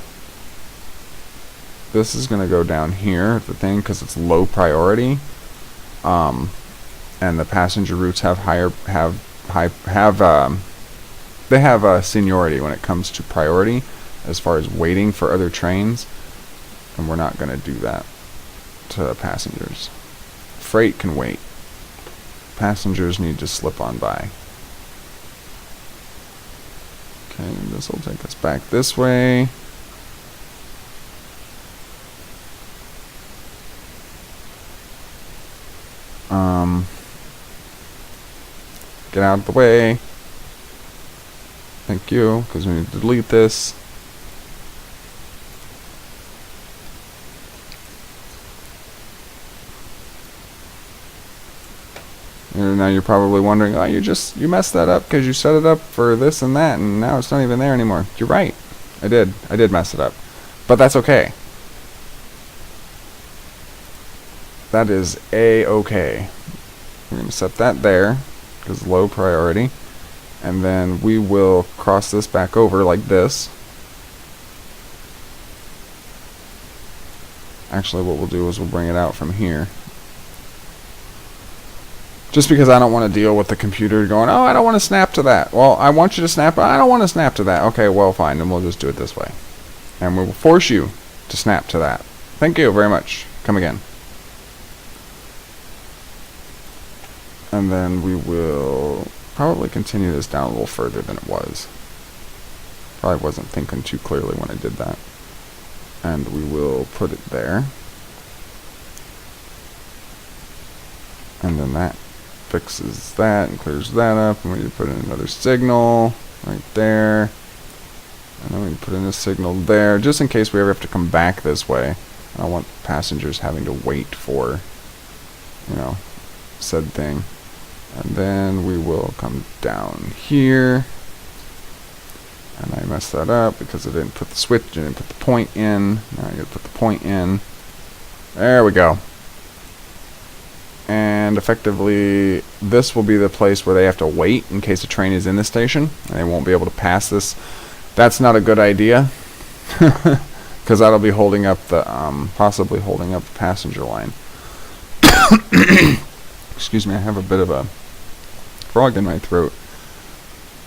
Speaker 1: This is going to go down here, the thing, because it's low priority, and the passenger routes have seniority when it comes to priority as far as waiting for other trains, and we're not going to do that to passengers. Freight can wait. Passengers need to slip on by. Okay, this will take us back this way. Get out of the way. Thank you, because we need to delete this. And now you're probably wondering, oh, you messed that up because you set it up for this and that, and now it's not even there anymore. You're right. I did mess it up. But that's okay. That is A-okay. We're going to set that there, because low priority. And then we will cross this back over like this. Actually, what we'll do is we'll bring it out from here. Just because I don't want to deal with the computer going, oh, I don't want to snap to that. Well, I want you to snap, but I don't want to snap to that. Okay, well, fine, then we'll just do it this way. And we will force you to snap to that. Thank you very much. Come again. And then we will probably continue this down a little further than it was. Probably wasn't thinking too clearly when I did that. And we will put it there. And then that fixes that and clears that up. And we need to put in another signal right there. And then we can put in a signal there, just in case we ever have to come back this way. I don't want passengers having to wait for, you know, said thing. And then we will come down here. And I messed that up because I didn't put the switch, I didn't put the point in. Now I gotta put the point in. There we go. And effectively, this will be the place where they have to wait in case a train is in the station, and they won't be able to pass this. That's not a good idea, because that'll be holding up the, possibly holding up the passenger line. Excuse me, I have a bit of a frog in my throat.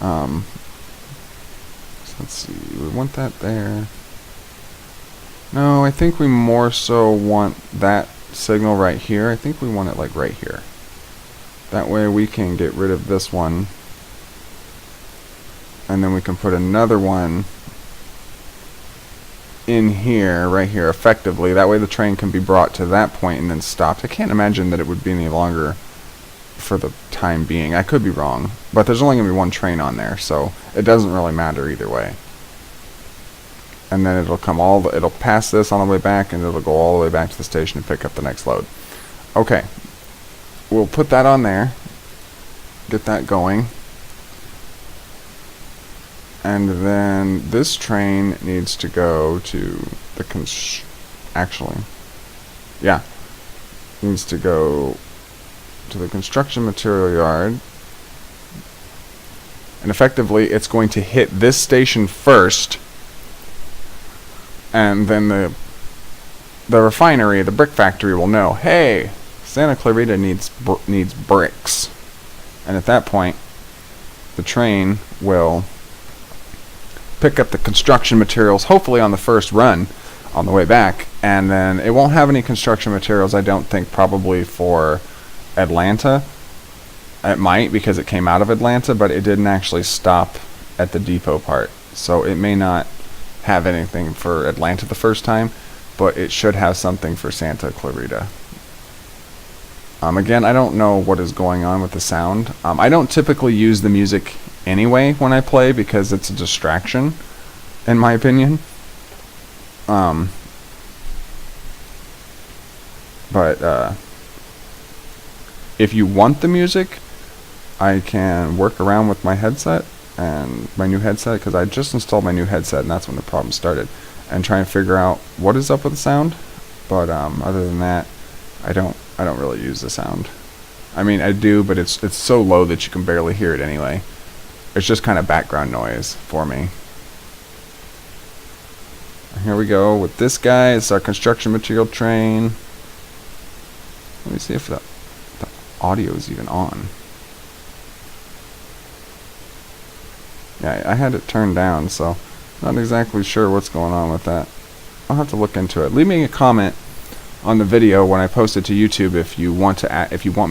Speaker 1: So let's see, we want that there. No, I think we more so want that signal right here. I think we want it like right here. That way we can get rid of this one, and then we can put another one in here, right here, effectively. That way the train can be brought to that point and then stopped. I can't imagine that it would be any longer for the time being. I could be wrong, but there's only going to be one train on there, so it doesn't really matter either way. And then it'll come it'll pass this on the way back, and it'll go all the way back to the station and pick up the next load. Okay, we'll put that on there, get that going, and then this train needs to go to the needs to go to the construction material yard, and effectively it's going to hit this station first. And then the refinery, the brick factory, will know, hey, Santa Clarita needs bricks. And at that point, the train will pick up the construction materials, hopefully on the first run on the way back. And then it won't have any construction materials, I don't think, probably for Atlanta. It might, because it came out of Atlanta, but it didn't actually stop at the depot part. So it may not have anything for Atlanta the first time, but it should have something for Santa Clarita. Again, I don't know what is going on with the sound. I don't typically use the music anyway when I play because it's a distraction, in my opinion. But if you want the music, I can work around with my headset and my new headset, because I just installed my new headset and that's when the problem started, and try and figure out what is up with the sound. But other than that, I don't really use the sound. I mean, I do, but it's so low that you can barely hear it anyway. It's just kind of background noise for me. Here we go with this guy. It's our construction material train. Let me see if the audio is even on. Yeah, I had it turned down, so not exactly sure what's going on with that. I'll have to look into it. Leave me a comment on the video when I post it to YouTube if you want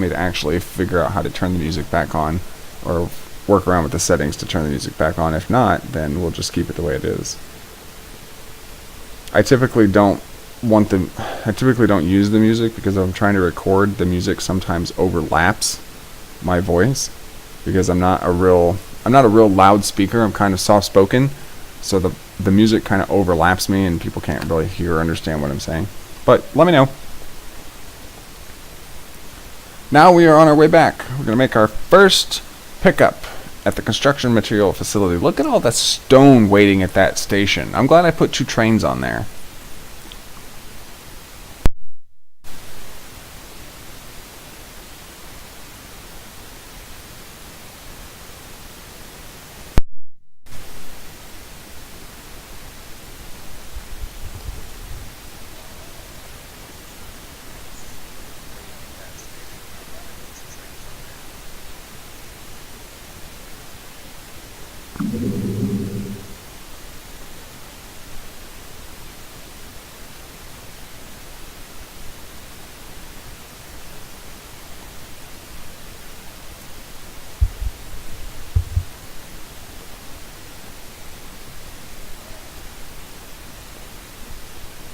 Speaker 1: me to actually figure out how to turn the music back on, or work around with the settings to turn the music back on. If not, then we'll just keep it the way it is. I typically don't use the music because I'm trying to record, the music sometimes overlaps my voice, because I'm not a real loud speaker. I'm kind of soft-spoken, so the music kind of overlaps me and people can't really hear or understand what I'm saying. But let me know. Now we are on our way back. We're going to make our first pickup at the construction material facility. Look at all that stone waiting at that station. I'm glad I put 2 trains on there.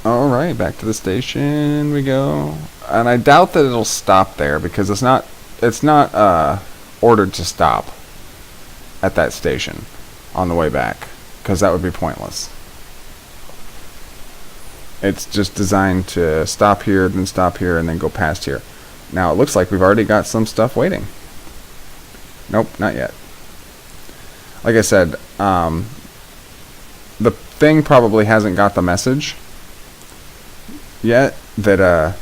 Speaker 1: Alright, back to the station we go. And I doubt that it'll stop there because it's not ordered to stop at that station on the way back, because that would be pointless. It's just designed to stop here, then stop here, and then go past here. Now it looks like we've already got some stuff waiting. Nope, not yet. Like I said, the thing probably hasn't got the message yet that,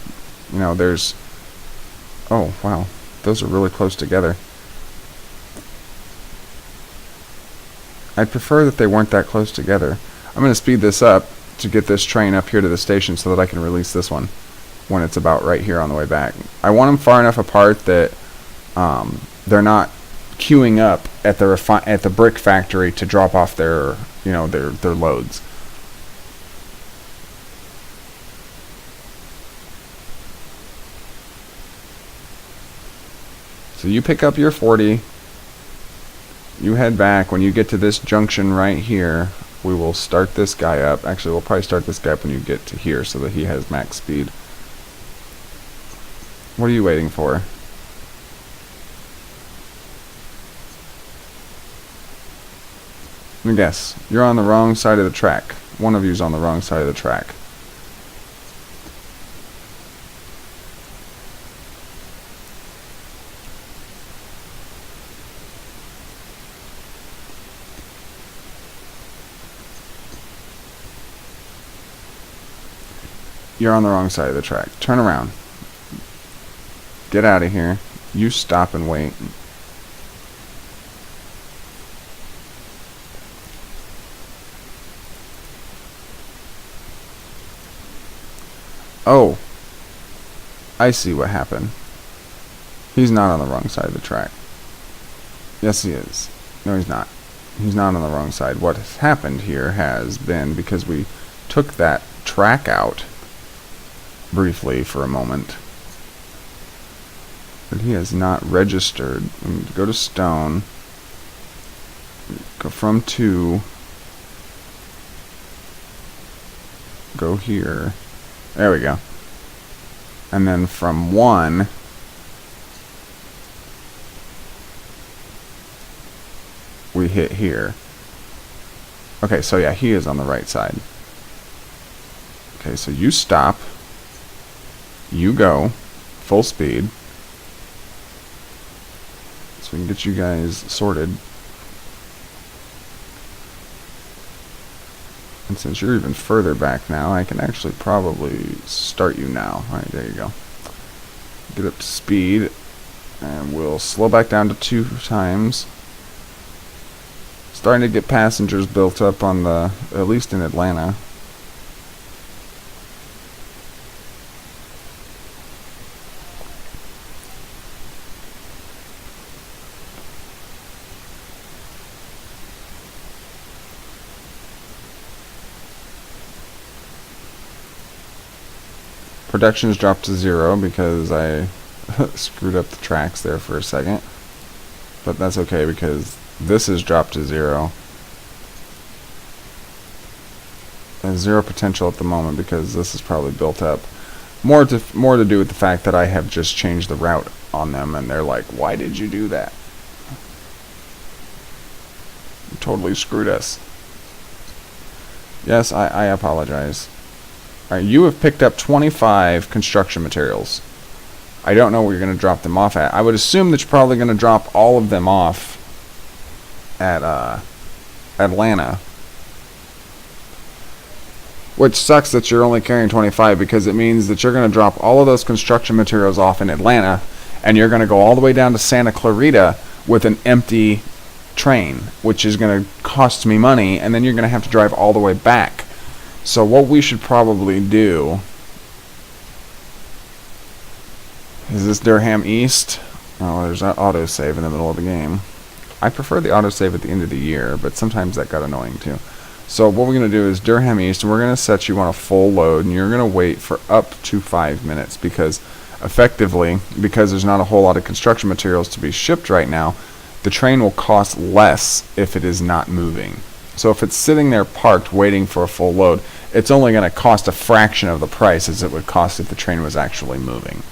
Speaker 1: you know, there's... Oh, wow. Those are really close together. I'd prefer that they weren't that close together. I'm going to speed this up to get this train up here to the station so that I can release this one when it's about right here on the way back. I want them far enough apart that they're not queuing up at the brick factory to drop off their, you know, their loads. So you pick up your 40, you head back. When you get to this junction right here, we will start this guy up. Actually, we'll probably start this guy up when you get to here so that he has max speed. What are you waiting for? Let me guess. You're on the wrong side of the track. One of you's on the wrong side of the track. You're on the wrong side of the track. Turn around. Get out of here. You stop and wait. Oh. I see what happened. He's not on the wrong side of the track. Yes, he is. No, he's not. He's not on the wrong side. What has happened here has been because we took that track out briefly for a moment. But he has not registered. Go to stone. Go from 2. Go here. There we go. And then from 1, we hit here. Okay, so yeah, he is on the right side. Okay, so you stop. You go. Full speed. So we can get you guys sorted. And since you're even further back now, I can actually probably start you now. Alright, there you go. Get up to speed. And we'll slow back down to 2 times. Starting to get passengers built up on the, at least in Atlanta. Production's dropped to 0 because I screwed up the tracks there for a second. But that's okay because this is dropped to 0. There's 0 potential at the moment because this is probably built up. More to do with the fact that I have just changed the route on them and they're like, why did you do that? You totally screwed us. Yes, I apologize. Alright, you have picked up 25 construction materials. I don't know where you're going to drop them off at. I would assume that you're probably going to drop all of them off at Atlanta. Which sucks that you're only carrying 25 because it means that you're going to drop all of those construction materials off in Atlanta and you're going to go all the way down to Santa Clarita with an empty train, which is going to cost me money, and then you're going to have to drive all the way back. So what we should probably do is this Durham East. Oh, there's that autosave in the middle of the game. I prefer the autosave at the end of the year, but sometimes that got annoying too. So what we're going to do is Durham East, and we're going to set you on a full load, and you're going to wait for up to 5 minutes because effectively, because there's not a whole lot of construction materials to be shipped right now, the train will cost less if it is not moving. So if it's sitting there parked waiting for a full load, it's only going to cost a fraction of the price as it would cost if the train was actually moving.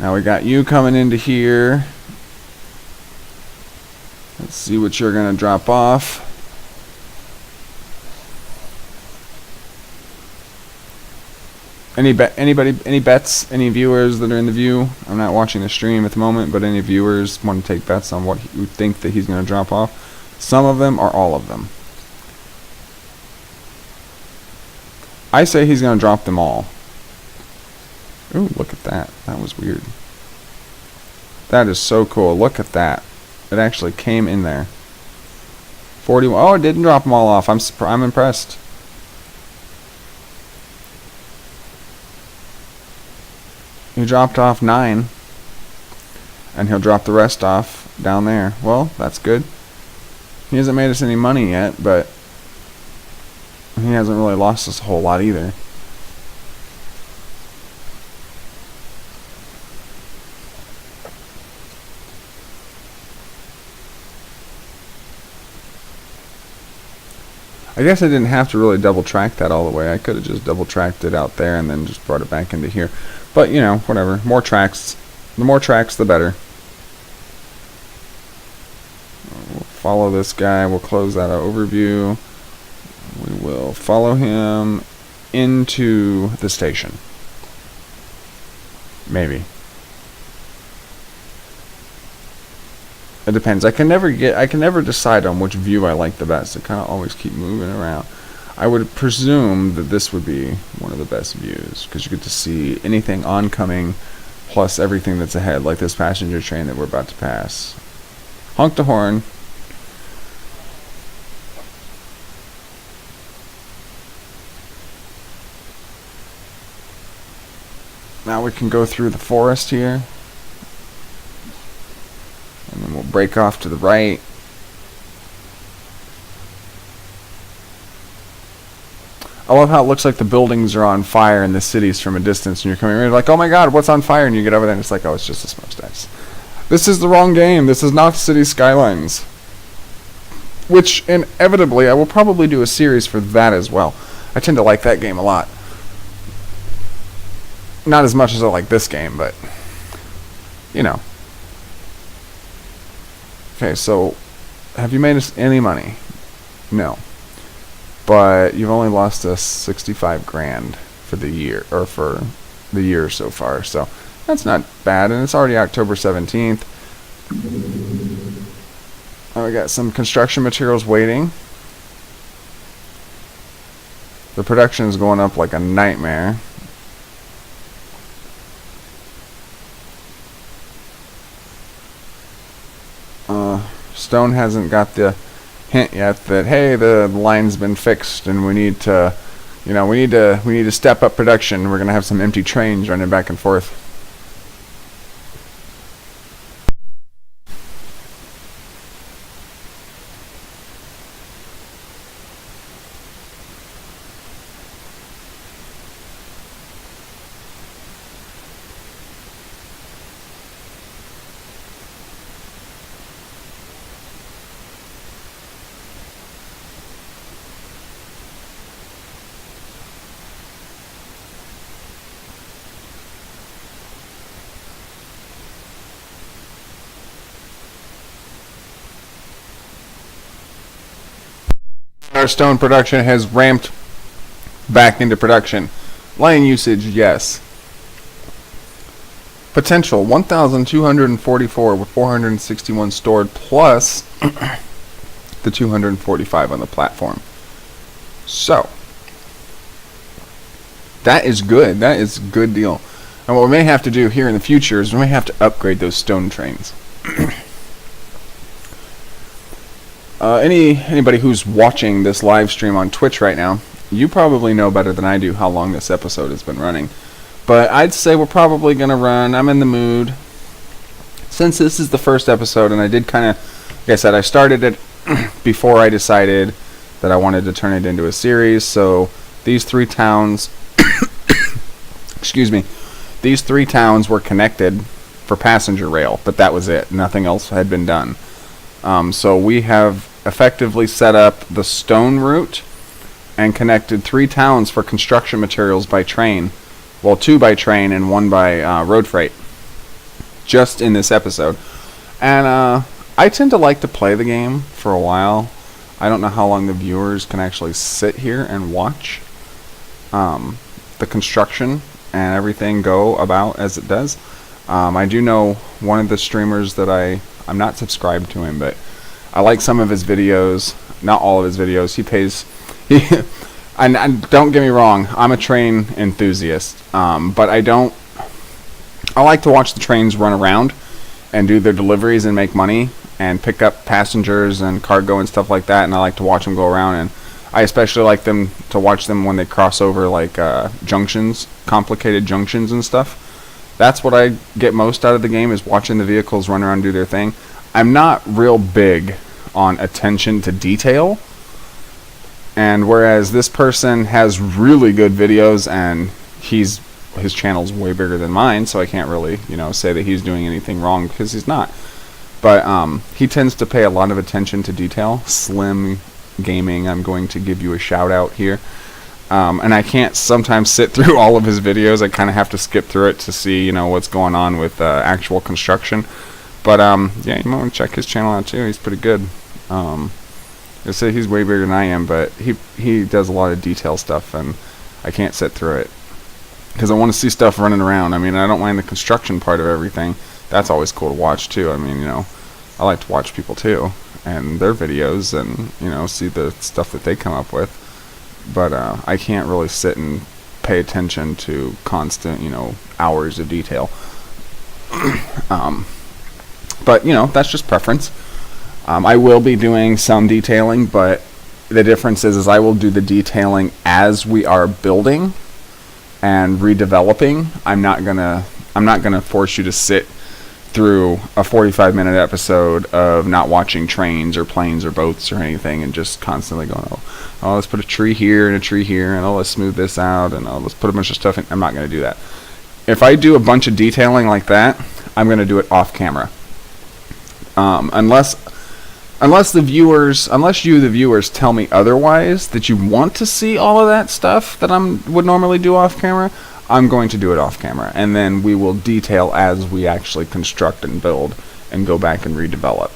Speaker 1: Now we got you coming into here. Let's see what you're going to drop off. Any bets? Any viewers that are in the view? I'm not watching the stream at the moment, but any viewers want to take bets on what you think that he's going to drop off? Some of them or all of them? I say he's going to drop them all. Ooh, look at that. That was weird. That is so cool. Look at that. It actually came in there. 41. Oh, it didn't drop them all off. I'm impressed. He dropped off 9. And he'll drop the rest off down there. Well, that's good. He hasn't made us any money yet, but he hasn't really lost us a whole lot either. I guess I didn't have to really double track that all the way. I could have just double tracked it out there and then just brought it back into here. But, you know, whatever. More tracks. The more tracks, the better. We'll follow this guy. We'll close that overview. We will follow him into the station. Maybe. It depends. I can never decide on which view I like the best. I kind of always keep moving around. I would presume that this would be one of the best views because you get to see anything oncoming plus everything that's ahead, like this passenger train that we're about to pass. Honk the horn. Now we can go through the forest here. And then we'll break off to the right. I love how it looks like the buildings are on fire in the cities from a distance, and you're coming in like, oh my god, what's on fire? And you get over there and it's like, oh, it's just a smokestacks. This is the wrong game. This is not City Skylines. Which, inevitably, I will probably do a series for that as well. I tend to like that game a lot. Not as much as I like this game, but, you know. Okay, so, have you made us any money? No. But you've only lost us 65 grand for the year, or for the year so far, so that's not bad, and it's already October 17th. Oh, we got some construction materials waiting. The production is going up like a nightmare. Stone hasn't got the hint yet that, hey, the line's been fixed and we need to, you know, we need to step up production. We're gonna have some empty trains running back and forth. Our stone production has ramped back into production. Line usage, yes. Potential 1,244 with 461 stored plus the 245 on the platform. So that is good. That is a good deal. And what we may have to do here in the future is we may have to upgrade those stone trains. Anybody who's watching this live stream on Twitch right now, you probably know better than I do how long this episode has been running. But I'd say we're probably going to run, I'm in the mood. Since this is the first episode, and I did kind of, like I said, I started it before I decided that I wanted to turn it into a series. So these 3 towns, excuse me, these 3 towns were connected for passenger rail, but that was it. Nothing else had been done. So we have effectively set up the stone route and connected 3 towns for construction materials by train. Well, 2 by train and 1 by road freight. Just in this episode. And I tend to like to play the game for a while. I don't know how long the viewers can actually sit here and watch. the construction and everything go about as it does. I do know one of the streamers that I'm not subscribed to him, but I like some of his videos, not all of his videos. And don't get me wrong, I'm a train enthusiast, but I like to watch the trains run around and do their deliveries and make money and pick up passengers and cargo and stuff like that, and I like to watch them go around, and I especially like to watch them when they cross over like junctions, complicated junctions and stuff. That's what I get most out of the game, is watching the vehicles run around and do their thing. I'm not real big on attention to detail, and whereas this person has really good videos, and his channel's way bigger than mine, so I can't really, say that he's doing anything wrong, because he's not. But he tends to pay a lot of attention to detail. Slim Gaming, I'm going to give you a shout out here. And I can't sometimes sit through all of his videos. I kind of have to skip through it to see, what's going on with actual construction. But yeah, you might want to check his channel out too. He's pretty good. I say he's way bigger than I am, but he does a lot of detail stuff, and I can't sit through it because I want to see stuff running around. I mean, I don't mind the construction part of everything. That's always cool to watch too. I mean, I like to watch people too and their videos, and see the stuff that they come up with. But I can't really sit and pay attention to constant, hours of detail. But that's just preference. I will be doing some detailing, but the difference is I will do the detailing as we are building and redeveloping. I'm not gonna force you to sit through a 45-minute episode of not watching trains or planes or boats or anything and just constantly going, oh, let's put a tree here and a tree here, and let's smooth this out, and let's put a bunch of stuff in. I'm not going to do that. If I do a bunch of detailing like that, I'm going to do it off camera. Unless you, the viewers, tell me otherwise, that you want to see all of that stuff that would normally do off camera, I'm going to do it off camera, and then we will detail as we actually construct and build and go back and redevelop.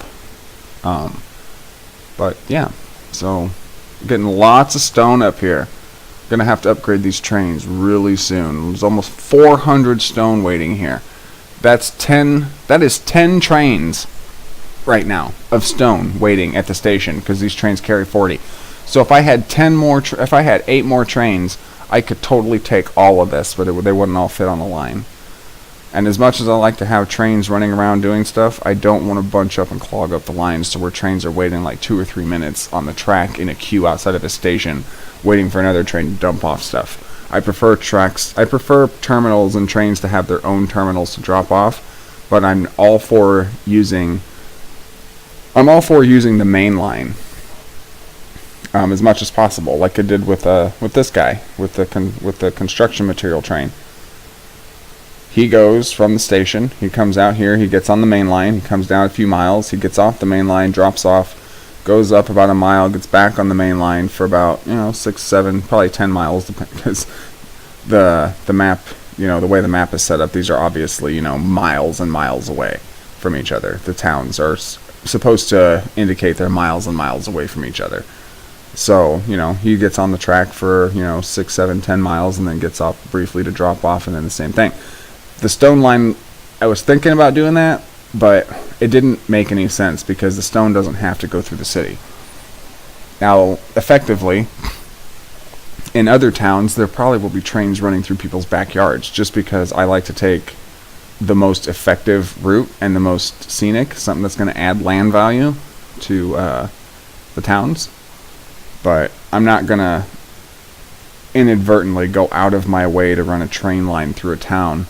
Speaker 1: But yeah, so getting lots of stone up here. Gonna have to upgrade these trains really soon. There's almost 400 stone waiting here. That is 10 trains right now of stone waiting at the station, because these trains carry 40. So if I had 8 more trains, I could totally take all of this, but they wouldn't all fit on the line. And as much as I like to have trains running around doing stuff, I don't want to bunch up and clog up the lines to where trains are waiting like 2 or 3 minutes on the track in a queue outside of the station, waiting for another train to dump off stuff. I prefer terminals and trains to have their own terminals to drop off, but I'm all for using the main line as much as possible, like I did with this guy, with the construction material train. He goes from the station, he comes out here, he gets on the main line, he comes down a few miles, he gets off the main line, drops off, goes up about a mile, gets back on the main line for about 6, 7, probably 10 miles, because the map, the way the map is set up, these are obviously miles and miles away from each other. The towns are supposed to indicate they're miles and miles away from each other. So, he gets on the track for, 6, 7, 10 miles and then gets off briefly to drop off, and then the same thing. The stone line, I was thinking about doing that, but it didn't make any sense because the stone doesn't have to go through the city. Now, effectively, in other towns, there probably will be trains running through people's backyards, just because I like to take the most effective route and the most scenic, something that's going to add land value to the towns. But I'm not going to inadvertently go out of my way to run a train line through a town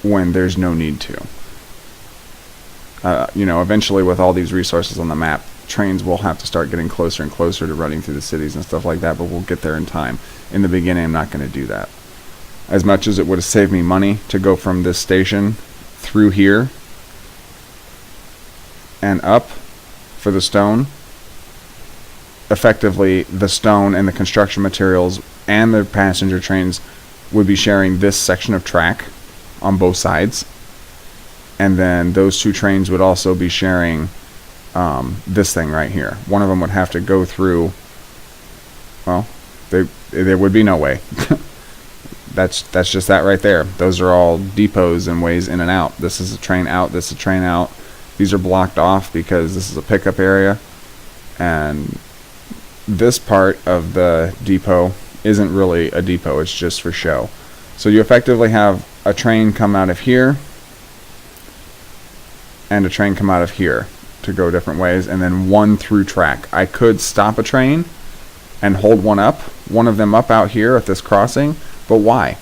Speaker 1: when there's no need to. Eventually with all these resources on the map, trains will have to start getting closer and closer to running through the cities and stuff like that, but we'll get there in time. In the beginning, I'm not going to do that. As much as it would have saved me money to go from this station through here and up for the stone, effectively the stone and the construction materials and the passenger trains would be sharing this section of track on both sides, and then those 2 trains would also be sharing this thing right here. One of them would have to go through, well, there would be no way. that's just that right there. Those are all depots and ways in and out. This is a train out, this is a train out. These are blocked off because this is a pickup area, and this part of the depot isn't really a depot, it's just for show. So you effectively have a train come out of here and a train come out of here to go different ways, and then one through track. I could stop a train and hold one of them up out here at this crossing, but why?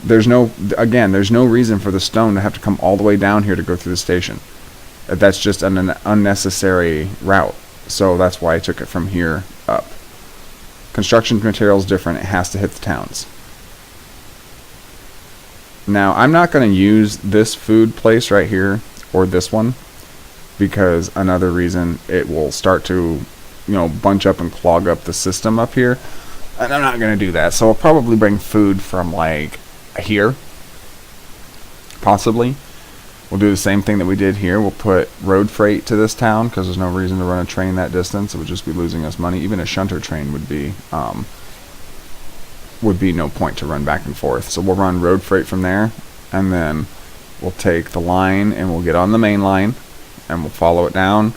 Speaker 1: There's no reason for the stone to have to come all the way down here to go through the station. That's just an unnecessary route. So that's why I took it from here up. Construction material is different. It has to hit the towns. Now, I'm not going to use this food place right here or this one, because another reason, it will start to, bunch up and clog up the system up here. And I'm not going to do that. So I'll probably bring food from like here, possibly. We'll do the same thing that we did here. We'll put road freight to this town because there's no reason to run a train that distance. It would just be losing us money. Even a shunter train would be no point to run back and forth. So we'll run road freight from there, and then we'll take the line and we'll get on the main line and we'll follow it down,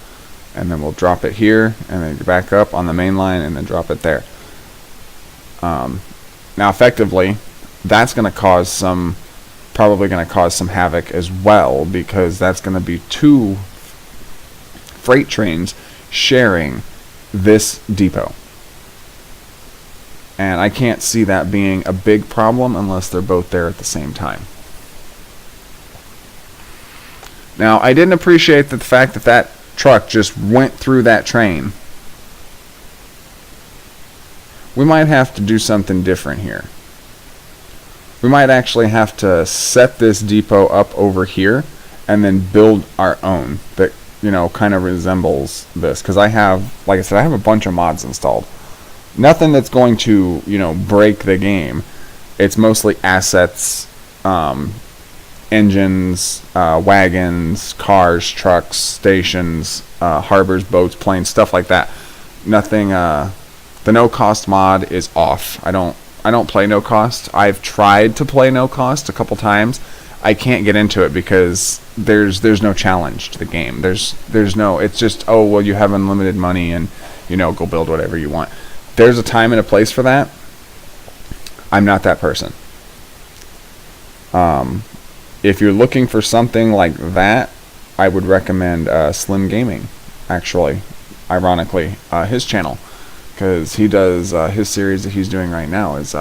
Speaker 1: and then we'll drop it here and then back up on the main line and then drop it there. Now effectively, that's going to cause probably going to cause some havoc as well, because that's going to be two freight trains sharing this depot. And I can't see that being a big problem unless they're both there at the same time. Now, I didn't appreciate the fact that that truck just went through that train. We might have to do something different here. We might actually have to set this depot up over here and then build our own that, kind of resembles this. Because I have, like I said, I have a bunch of mods installed. Nothing that's going to, break the game. It's mostly assets, engines, wagons, cars, trucks, stations, harbors, boats, planes, stuff like that. Nothing, the no cost mod is off. I don't play no cost. I've tried to play no cost a couple times. I can't get into it because there's no challenge to the game. There's no, it's just, oh well, you have unlimited money and go build whatever you want. There's a time and a place for that. I'm not that person. If you're looking for something like that, I would recommend Slim Gaming, actually, ironically, his channel. Because he does, his series that he's doing right now is,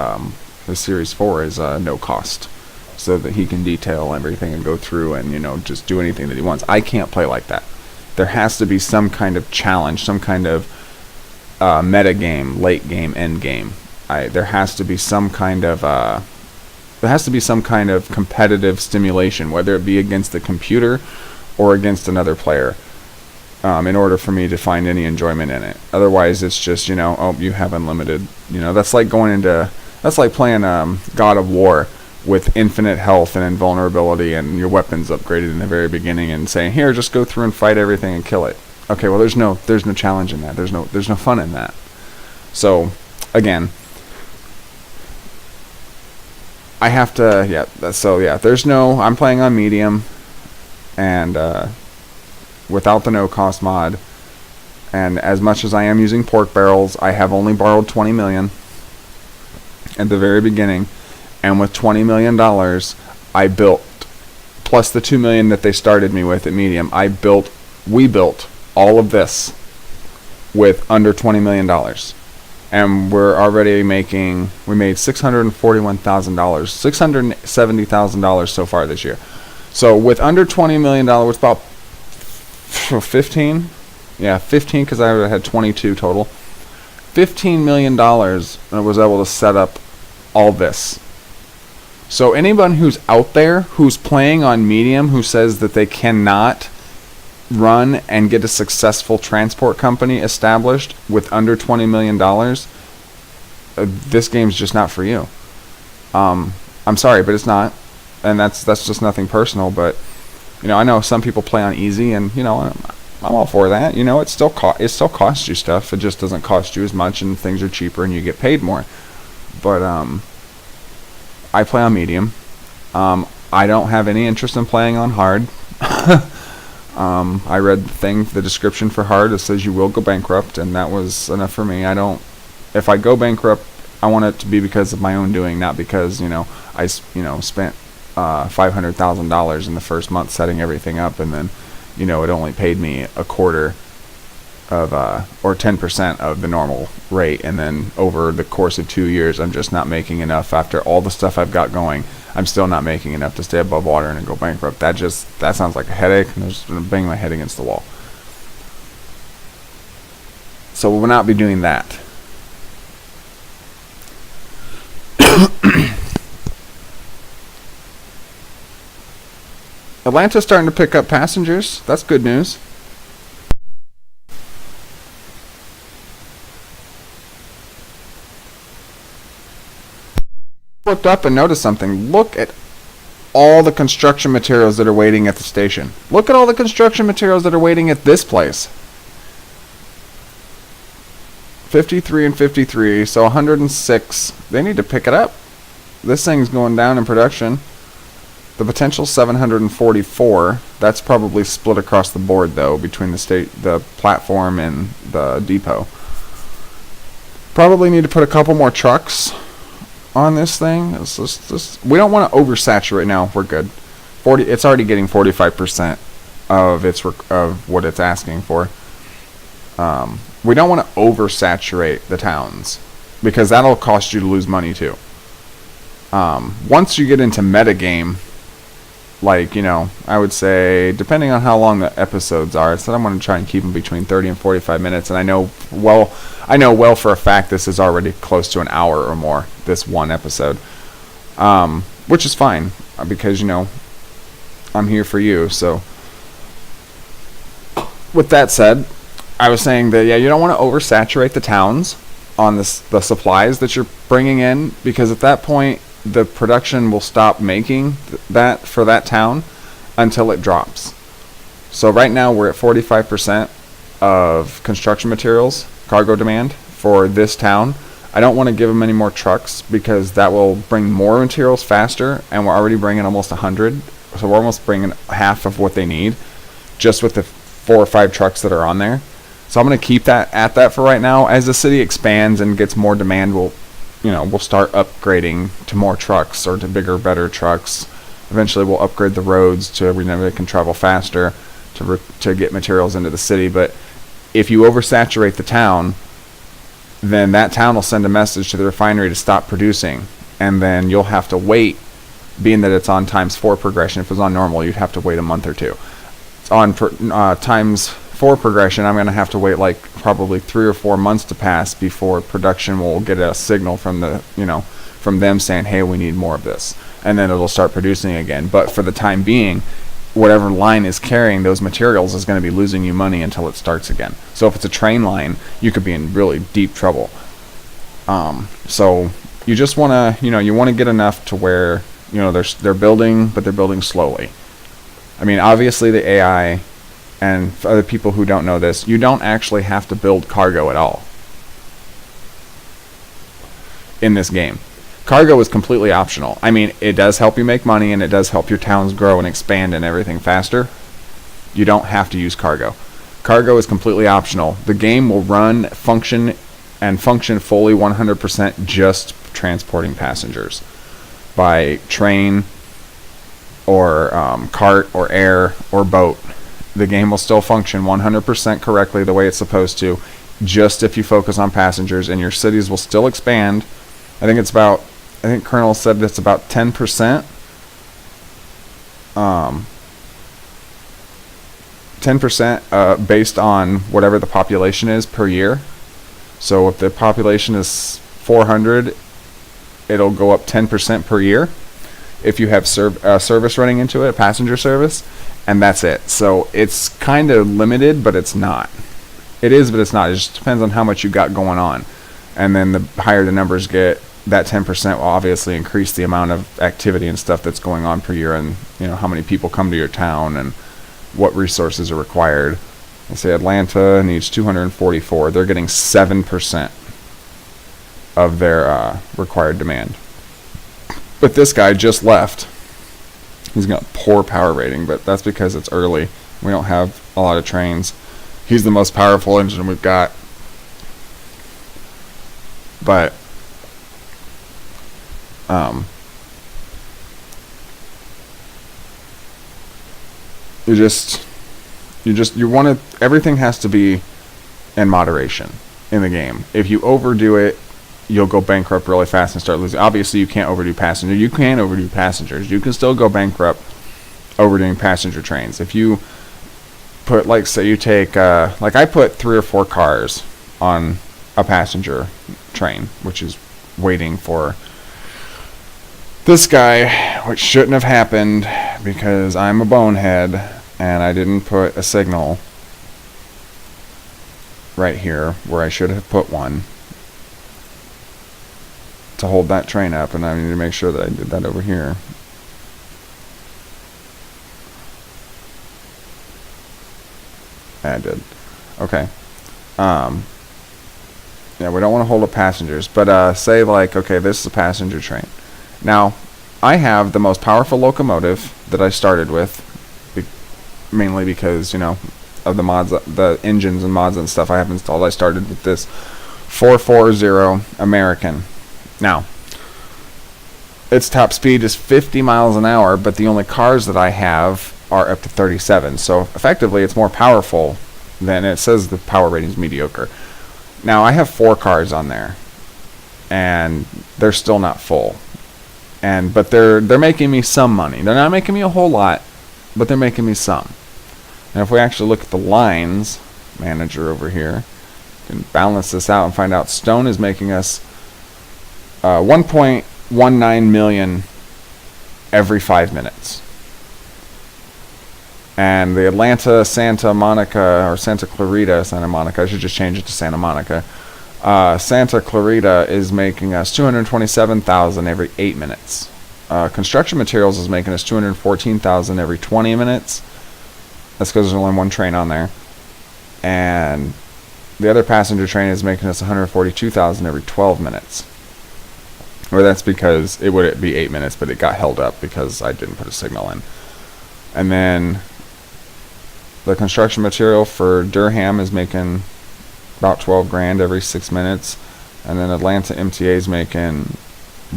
Speaker 1: his series 4 is no cost. So that he can detail everything and go through and, just do anything that he wants. I can't play like that. There has to be some kind of challenge, some kind of meta game, late game, end game. There has to be some kind of competitive stimulation, whether it be against the computer or against another player, in order for me to find any enjoyment in it. Otherwise, it's just oh, you have unlimited. That's like playing God of War with infinite health and invulnerability and your weapons upgraded in the very beginning, and saying, here, just go through and fight everything and kill it. Okay, well, there's no challenge in that. There's no fun in that. So, again, I have to, there's no, I'm playing on medium, and without the no cost mod, and as much as I am using pork barrels, I have only borrowed 20 million at the very beginning, and with $20 million, I built, plus the 2 million that they started me with at medium, we built all of this with under $20 million. And we're already we made $641,000, $670,000 so far this year. So with under $20 million, it's about 15? Yeah, 15, because I had 22 total. $15 million, I was able to set up all this. So anyone who's out there who's playing on medium, who says that they cannot run and get a successful transport company established with under $20 million, this game's just not for you. I'm sorry, but it's not, and that's just nothing personal. But I know some people play on easy, and I'm all for that. It still costs you stuff. It just doesn't cost you as much, and things are cheaper, and you get paid more. But I play on medium. I don't have any interest in playing on hard. I read the description for hard. It says you will go bankrupt, and that was enough for me. If I go bankrupt, I want it to be because of my own doing, not because I spent $500,000 in the first month setting everything up, and then it only paid me a quarter of or 10% of the normal rate, and then over the course of 2 years I'm just not making enough. After all the stuff I've got going, I'm still not making enough to stay above water and go bankrupt. That sounds like a headache, and I'm just gonna bang my head against the wall. So we will not be doing that. Atlanta's starting to pick up passengers. That's good news. Looked up and noticed something. Look at all the construction materials that are waiting at the station. Look at all the construction materials that are waiting at this place. 53 and 53, so 106. They need to pick it up. This thing's going down in production. The potential 744. That's probably split across the board though, between the platform and the depot. Probably need to put a couple more trucks on this thing. We don't want to oversaturate now. We're good. It's already getting 45% of what it's asking for. We don't want to oversaturate the towns, because that'll cost you to lose money too. Once you get into metagame, like, I would say, depending on how long the episodes are, I said I'm going to try and keep them between 30 and 45 minutes, and I know well for a fact this is already close to an hour or more, this one episode, which is fine, because, I'm here for you. So with that said, I was saying that, you don't want to oversaturate the towns on the supplies that you're bringing in, because at that point the production will stop making that for that town until it drops. So right now we're at 45% of construction materials cargo demand for this town. I don't want to give them any more trucks, because that will bring more materials faster, and we're already bringing almost 100, so we're almost bringing half of what they need just with the 4 or 5 trucks that are on there. So I'm going to keep that at that for right now. As the city expands and gets more demand, we'll start upgrading to more trucks, or to bigger, better trucks. Eventually we'll upgrade the roads to where they can travel faster to get materials into the city. But if you oversaturate the town, then that town will send a message to the refinery to stop producing, and then you'll have to wait. Being that it's on ×4 progression, if it was on normal, you'd have to wait a month or two. It's on ×4 progression, I'm going to have to wait like probably 3 or 4 months to pass before production will get a signal from from them saying, hey, we need more of this, and then it'll start producing again. But for the time being, whatever line is carrying those materials is going to be losing you money until it starts again. So if it's a train line, you could be in really deep trouble. So you just want to, you want to get enough to where, they're building, but they're building slowly. I mean, obviously the AI, and for other people who don't know this, you don't actually have to build cargo at all in this game. Cargo is completely optional. I mean, it does help you make money, and it does help your towns grow and expand and everything faster. You don't have to use cargo. Cargo is completely optional. The game will function fully 100% just transporting passengers by train or cart or air or boat. The game will still function 100% correctly the way it's supposed to, just if you focus on passengers, and your cities will still expand. I think Colonel said it's about 10%. 10% based on whatever the population is per year. So if the population is 400, it'll go up 10% per year if you have service running into it, passenger service. And that's it. So it's kind of limited, but it's not. It is, but it's not. It just depends on how much you got going on. And then the higher the numbers get, that 10% will obviously increase the amount of activity and stuff that's going on per year, and how many people come to your town and what resources are required. I say Atlanta needs 244. They're getting 7% of their required demand. But this guy just left. He's got poor power rating, but that's because it's early. We don't have a lot of trains. He's the most powerful engine we've got. But you want to, everything has to be in moderation in the game. If you overdo it, you'll go bankrupt really fast and start losing. Obviously, you can't overdo passenger. You can overdo passengers. You can still go bankrupt overdoing passenger trains. If you put, like, say you take, like I put 3 or 4 cars on a passenger train, which is waiting for this guy, which shouldn't have happened because I'm a bonehead and I didn't put a signal right here where I should have put one to hold that train up, and I need to make sure that I did that over here. I did. Okay. Yeah, we don't want to hold up passengers, but say like, okay, this is a passenger train. Now, I have the most powerful locomotive that I started with, mainly because, you know, of the mods, the engines and mods and stuff I have installed. I started with this 440 American. Now, its top speed is 50 miles an hour, but the only cars that I have are up to 37. So effectively, it's more powerful than it says. The power rating is mediocre. Now, I have 4 cars on there, and they're still not full. But they're making me some money. They're not making me a whole lot, but they're making me some. And if we actually look at the lines manager over here, we can balance this out and find out Stone is making us 1.19 million every 5 minutes. And the Atlanta, Santa Monica, or Santa Clarita, Santa Monica, I should just change it to Santa Monica. Santa Clarita is making us 227,000 every 8 minutes. Construction Materials is making us 214,000 every 20 minutes. That's because there's only one train on there. And the other passenger train is making us 142,000 every 12 minutes. Or that's because it would be 8 minutes, but it got held up because I didn't put a signal in. And then the construction material for Durham is making about 12 grand every 6 minutes. And then Atlanta MTA is making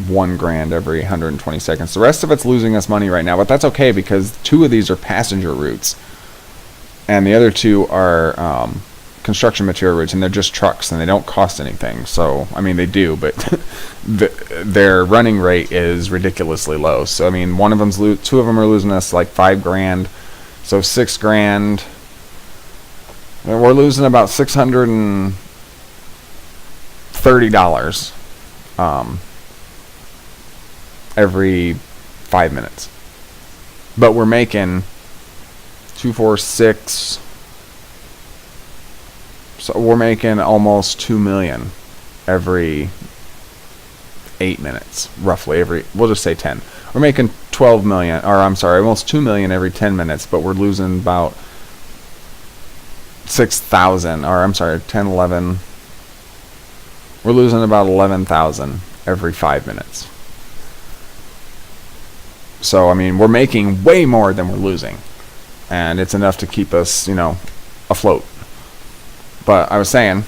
Speaker 1: 1 grand every 120 seconds. The rest of it's losing us money right now, but that's okay because 2 of these are passenger routes. And the other 2 are construction material routes, and they're just trucks, and they don't cost anything. So, I mean, they do, but their running rate is ridiculously low. So, I mean, 2 of them are losing us like 5 grand, so 6 grand. And we're losing about $630 every 5 minutes. But we're making 246. So we're making almost 2 million every 8 minutes, roughly. We'll just say 10. We're making 12 million, or I'm sorry, almost 2 million every 10 minutes, but we're losing about 6,000, or I'm sorry, 10, 11. We're losing about 11,000 every 5 minutes. So, I mean, we're making way more than we're losing. And it's enough to keep us, you know, afloat. But I was saying,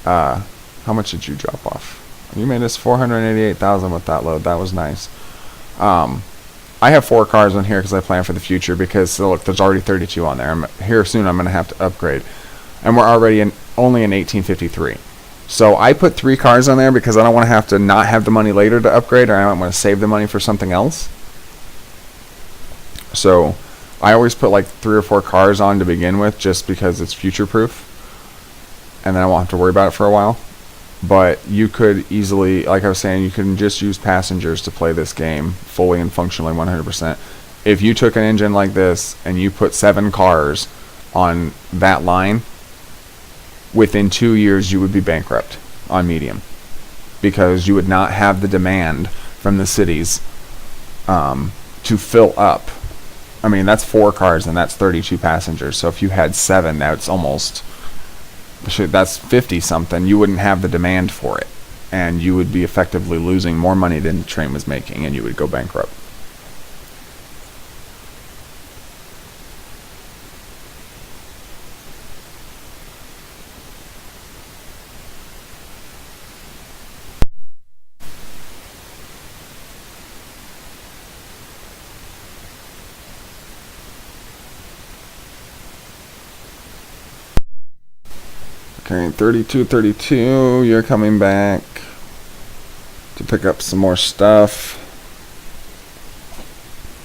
Speaker 1: how much did you drop off? You made us 488,000 with that load. That was nice. I have 4 cars on here because I plan for the future. Because look, there's already 32 on there. Here soon, I'm going to have to upgrade, and we're already only in 1853. So I put 3 cars on there because I don't want to have to not have the money later to upgrade, or I don't want to save the money for something else. So I always put like 3 or 4 cars on to begin with, just because it's future proof. And then I won't have to worry about it for a while. But you could easily, like I was saying, you can just use passengers to play this game fully and functionally 100%. If you took an engine like this and you put 7 cars on that line, within 2 years you would be bankrupt on medium. Because you would not have the demand from the cities to fill up. I mean, that's 4 cars and that's 32 passengers. So if you had 7, that's almost... that's 50 something. You wouldn't have the demand for it. and you would be effectively losing more money than the train was making, and you would go bankrupt. Okay, 32, you're coming back to pick up some more stuff.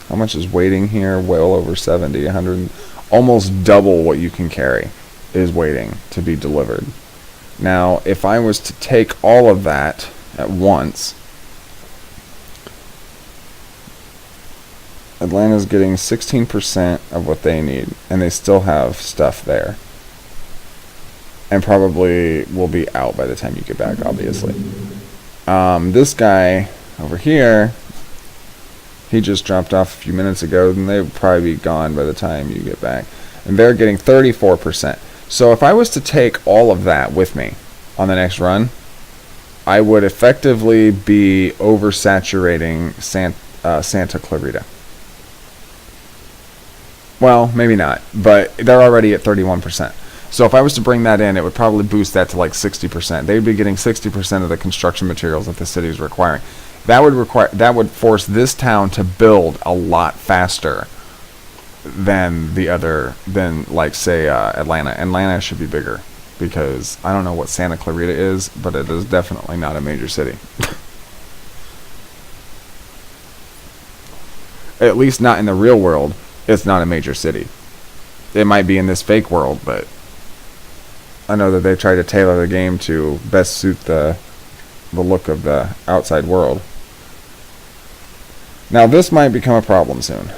Speaker 1: How much is waiting here? Well over 70, 100, almost double what you can carry is waiting to be delivered. Now, if I was to take all of that at once, Atlanta's getting 16% of what they need, and they still have stuff there. And probably will be out by the time you get back, obviously. This guy over here, he just dropped off a few minutes ago, and they would probably be gone by the time you get back. And they're getting 34%. So if I was to take all of that with me on the next run, I would effectively be oversaturating Santa Clarita. Well, maybe not, but they're already at 31%. So if I was to bring that in, it would probably boost that to like 60%. They'd be getting 60% of the construction materials that the city is requiring. That would force this town to build a lot faster than like say Atlanta. Atlanta should be bigger, because I don't know what Santa Clarita is, but it is definitely not a major city. At least not in the real world. It's not a major city. It might be in this fake world, but I know that they try to tailor the game to best suit the look of the outside world. Now this might become a problem soon.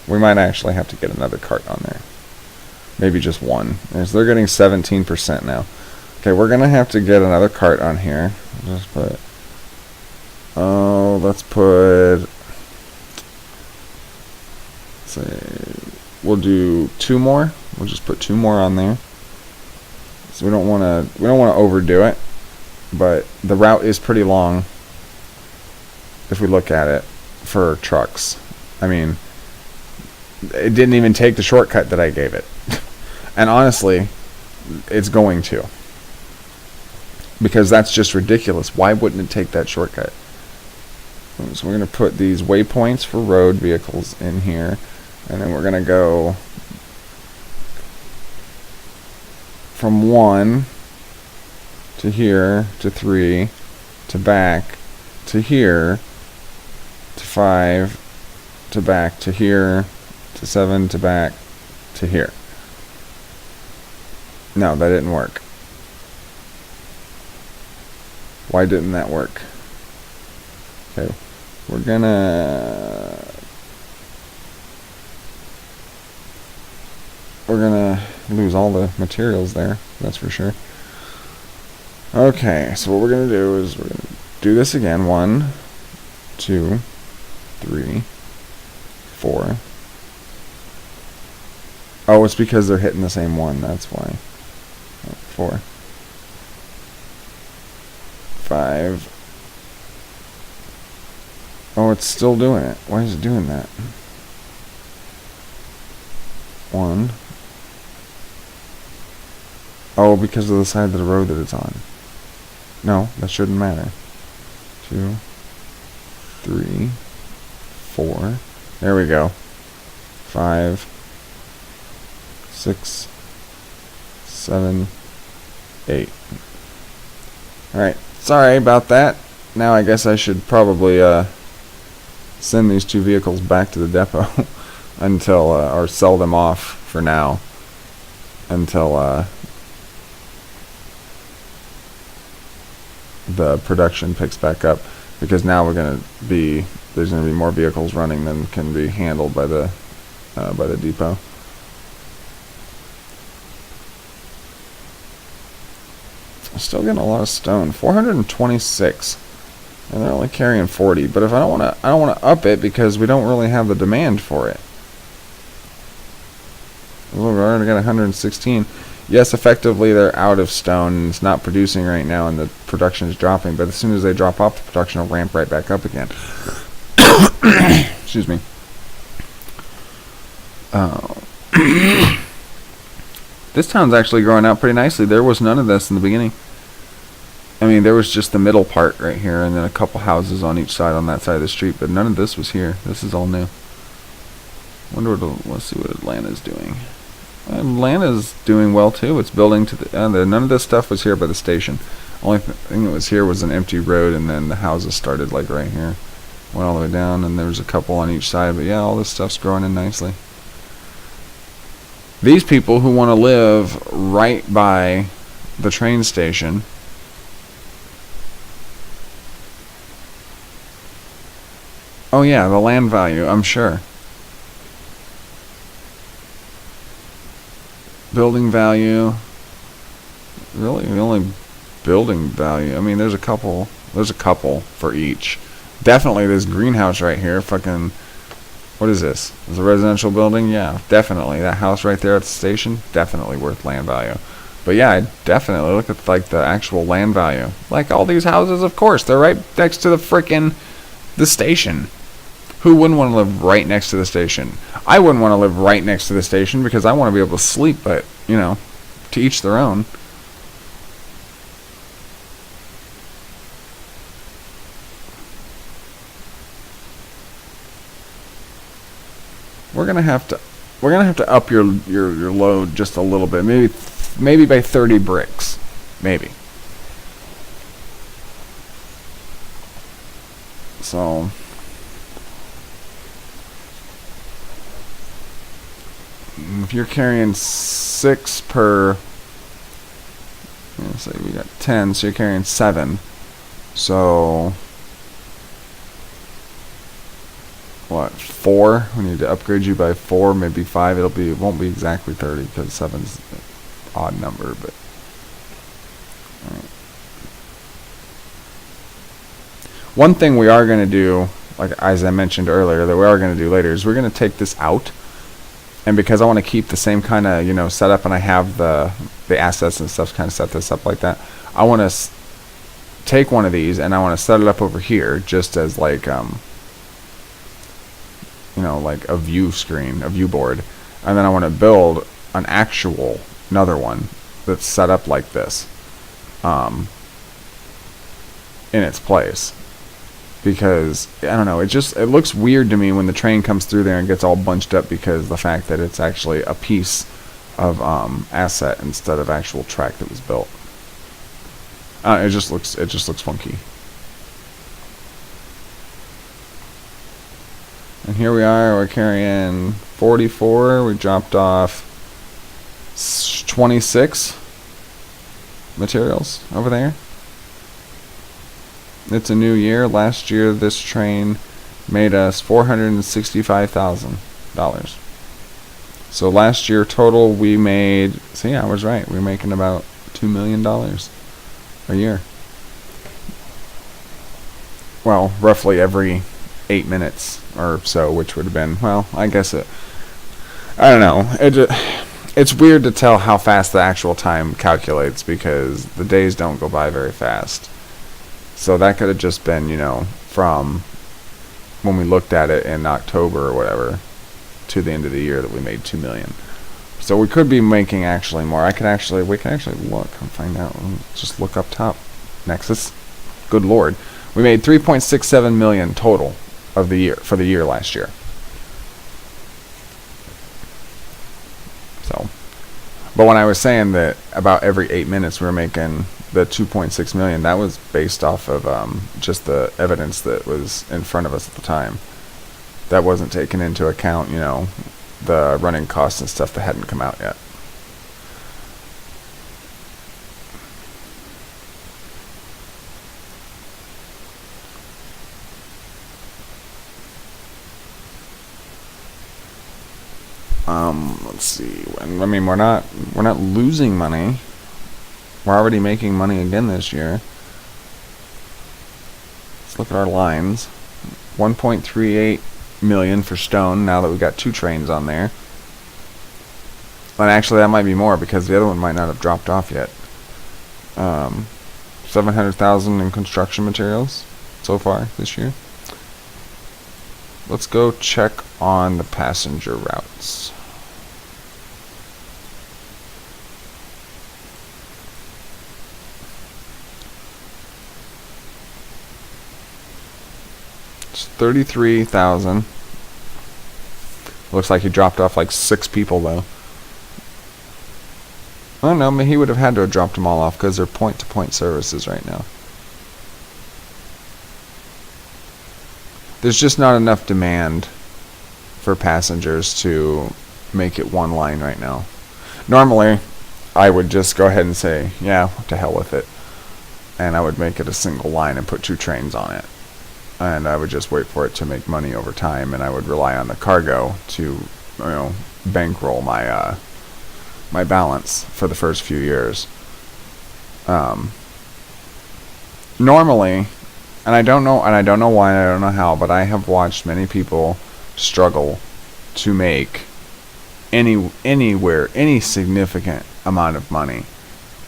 Speaker 1: We might actually have to get another cart on there. Maybe just one. As they're getting 17% now. Okay, we're gonna have to get another cart on here. Just put. Oh, let's put. Say, we'll do 2 more. We'll just put 2 more on there. So we don't want to overdo it, but the route is pretty long if we look at it for trucks. I mean, it didn't even take the shortcut that I gave it. And honestly, it's going to. Because that's just ridiculous. Why wouldn't it take that shortcut? So we're going to put these waypoints for road vehicles in here, and then we're going to go from 1 to here to 3 to back to here to 5 to back to here to 7 to back to here. No, that didn't work. Why didn't that work? Okay, we're gonna lose all the materials there, that's for sure. Okay, so what we're gonna do is we're gonna do this again. 1, 2, 3, 4. Oh, it's because they're hitting the same one, that's why. 4, 5. Oh, it's still doing it. Why is it doing that? 1. Oh, because of the side of the road that it's on. No, that shouldn't matter. 2, 3, 4. There we go. 5, 6, 7, 8. Alright, sorry about that. Now I guess I should probably send these 2 vehicles back to the depot until, or sell them off for now until the production picks back up, because now there's going to be more vehicles running than can be handled by the depot. I'm still getting a lot of stone. 426, and they're only carrying 40. But if I don't want to up it, because we don't really have the demand for it. We've already got 116. Yes, effectively they're out of stone and it's not producing right now and the production is dropping, but as soon as they drop off, the production will ramp right back up again. Excuse me. This town's actually growing out pretty nicely. There was none of this in the beginning. I mean, there was just the middle part right here and then a couple houses on each side on that side of the street, but none of this was here. This is all new. Wonder what, let's see what Atlanta's doing. Atlanta's doing well too. It's building to the, none of this stuff was here by the station. Only thing that was here was an empty road, and then the houses started like right here. Went all the way down, and there was a couple on each side, but yeah, all this stuff's growing in nicely. These people who want to live right by the train station, oh yeah, the land value, I'm sure. Building value, really the only building value, I mean there's a couple for each. Definitely this greenhouse right here, fucking, what is this? Is it a residential building? Yeah, definitely. That house right there at the station, definitely worth land value. But yeah, I definitely look at like the actual land value. Like all these houses, of course, they're right next to the station. Who wouldn't want to live right next to the station? I wouldn't want to live right next to the station because I want to be able to sleep, but, you know, to each their own. We're gonna have to up your load just a little bit, maybe by 30 bricks, maybe. So if you're carrying 6 per, let's say we got 10, so you're carrying 7. So what, 4? We need to upgrade you by 4, maybe 5. It won't be exactly 30 because 7's an odd number, but all right. One thing we are going to do, like as I mentioned earlier, that we are going to do later, is we're going to take this out, and because I want to keep the same kind of, you know, setup, and I have the assets and stuff kind of set this up like that, I want to take one of these and I want to set it up over here just as like you know, like a view screen, a view board, and then I want to build another one that's set up like this in its place, because I don't know, it looks weird to me when the train comes through there and gets all bunched up because the fact that it's actually a piece of asset instead of actual track that was built. It just looks funky. And here we are, we're carrying 44, we dropped off 26 materials over there. It's a new year. Last year this train made us $465,000. So last year total we made, so yeah, I was right, we're making about $2 million a year. Well, roughly every 8 minutes or so, which would have been, well, I guess I don't know. It's weird to tell how fast the actual time calculates because the days don't go by very fast. So that could have just been, you know, from when we looked at it in October or whatever to the end of the year that we made $2 million. So we could be making actually more. We can actually look and find out. Just look up top. Nexus. Good Lord. We made $3.67 million total of the year, for the year last year. So, but when I was saying that about every 8 minutes we were making the 2.6 million, that was based off of just the evidence that was in front of us at the time. That wasn't taken into account, you know, the running costs and stuff that hadn't come out yet. Let's see. I mean, we're not losing money. We're already making money again this year. Let's look at our lines. 1.38 million for stone now that we've got 2 trains on there. And actually, that might be more because the other one might not have dropped off yet. 700,000 in construction materials so far this year. Let's go check on the passenger routes. It's 33,000. Looks like he dropped off like 6 people though. I don't know, but he would have had to have dropped them all off because they're point-to-point services right now. There's just not enough demand for passengers to make it one line right now. Normally, I would just go ahead and say, yeah, to hell with it. And I would make it a single line and put 2 trains on it. And I would just wait for it to make money over time, and I would rely on the cargo to, bankroll my my balance for the first few years. Normally, and I don't know why, and I don't know how, but I have watched many people struggle to make any significant amount of money,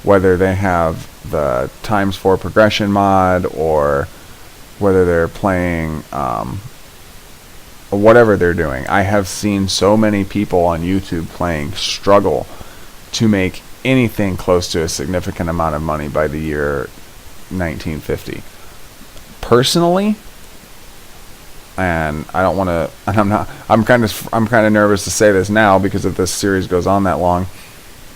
Speaker 1: whether they have the ×4 progression mod or whether they're playing whatever they're doing. I have seen so many people on YouTube playing struggle to make anything close to a significant amount of money by the year 1950. Personally, and I don't want to, and I'm kind of nervous to say this now because if this series goes on that long,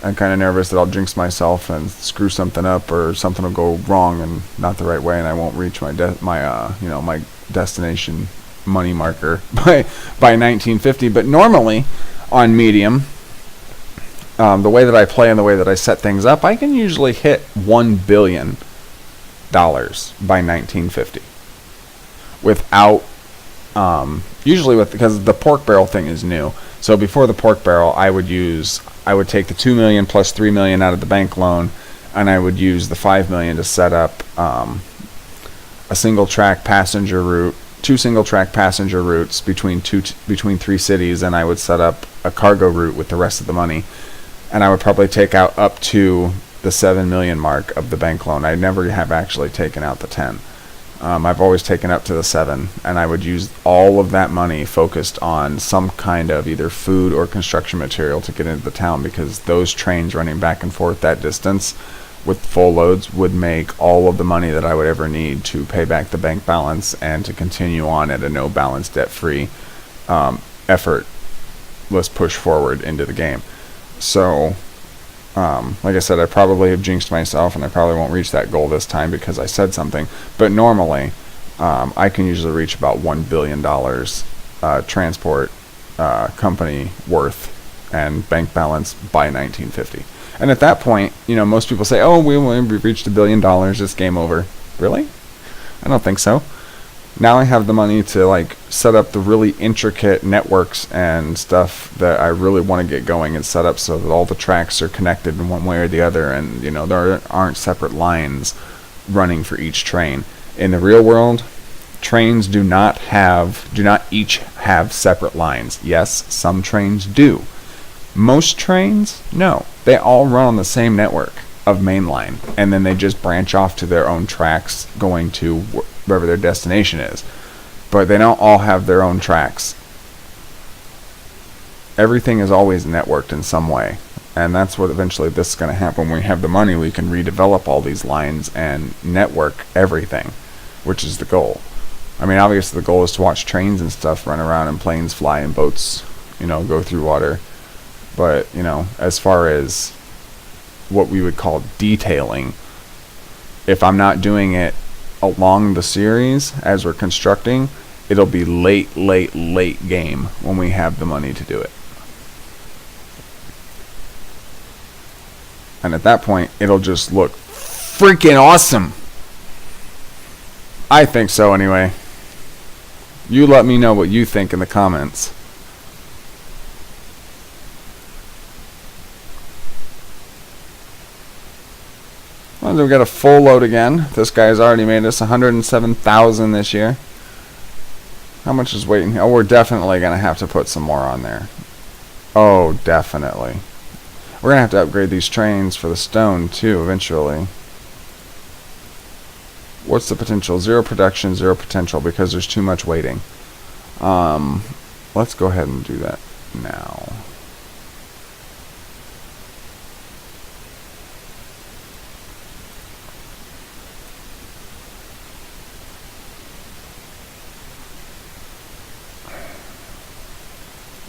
Speaker 1: I'm kind of nervous that I'll jinx myself and screw something up, or something will go wrong and not the right way, and I won't reach my my destination money marker by 1950. But normally on medium, the way that I play and the way that I set things up, I can usually hit $1 billion by 1950 without usually because the pork barrel thing is new. So before the pork barrel, I would take the 2 million plus 3 million out of the bank loan, and I would use the 5 million to set up a single track passenger route, 2 single track passenger routes between 3 cities, and I would set up a cargo route with the rest of the money, and I would probably take out up to the 7 million mark of the bank loan. I never have actually taken out the 10. I've always taken up to the 7, and I would use all of that money focused on some kind of either food or construction material to get into the town, because those trains running back and forth that distance with full loads would make all of the money that I would ever need to pay back the bank balance and to continue on at a no balance, debt-free effort. Let's push forward into the game. So like I said, I probably have jinxed myself, and I probably won't reach that goal this time because I said something. But normally, I can usually reach about $1 billion transport company worth and bank balance by 1950. And at that point, most people say, "Oh, we've reached $1 billion. It's game over." Really? I don't think so. Now I have the money to set up the really intricate networks and stuff that I really want to get going and set up so that all the tracks are connected in one way or the other, and there aren't separate lines running for each train. In the real world, trains do not each have separate lines. Yes, some trains do. Most trains, no. They all run on the same network of mainline, and then they just branch off to their own tracks going to wherever their destination is. But they don't all have their own tracks. Everything is always networked in some way, and that's what eventually this is going to happen. When we have the money, we can redevelop all these lines and network everything, which is the goal. I mean, obviously the goal is to watch trains and stuff run around and planes fly and boats, go through water. But, as far as what we would call detailing, if I'm not doing it along the series as we're constructing, it'll be late game when we have the money to do it. And at that point, it'll just look freaking awesome. I think so anyway. You let me know what you think in the comments. Well, we got a full load again. This guy's already made us 107,000 this year. How much is waiting? Oh, we're definitely going to have to put some more on there. Oh, definitely. We're gonna have to upgrade these trains for the stone too eventually. What's the potential? 0 production, 0 potential, because there's too much waiting. Let's go ahead and do that now.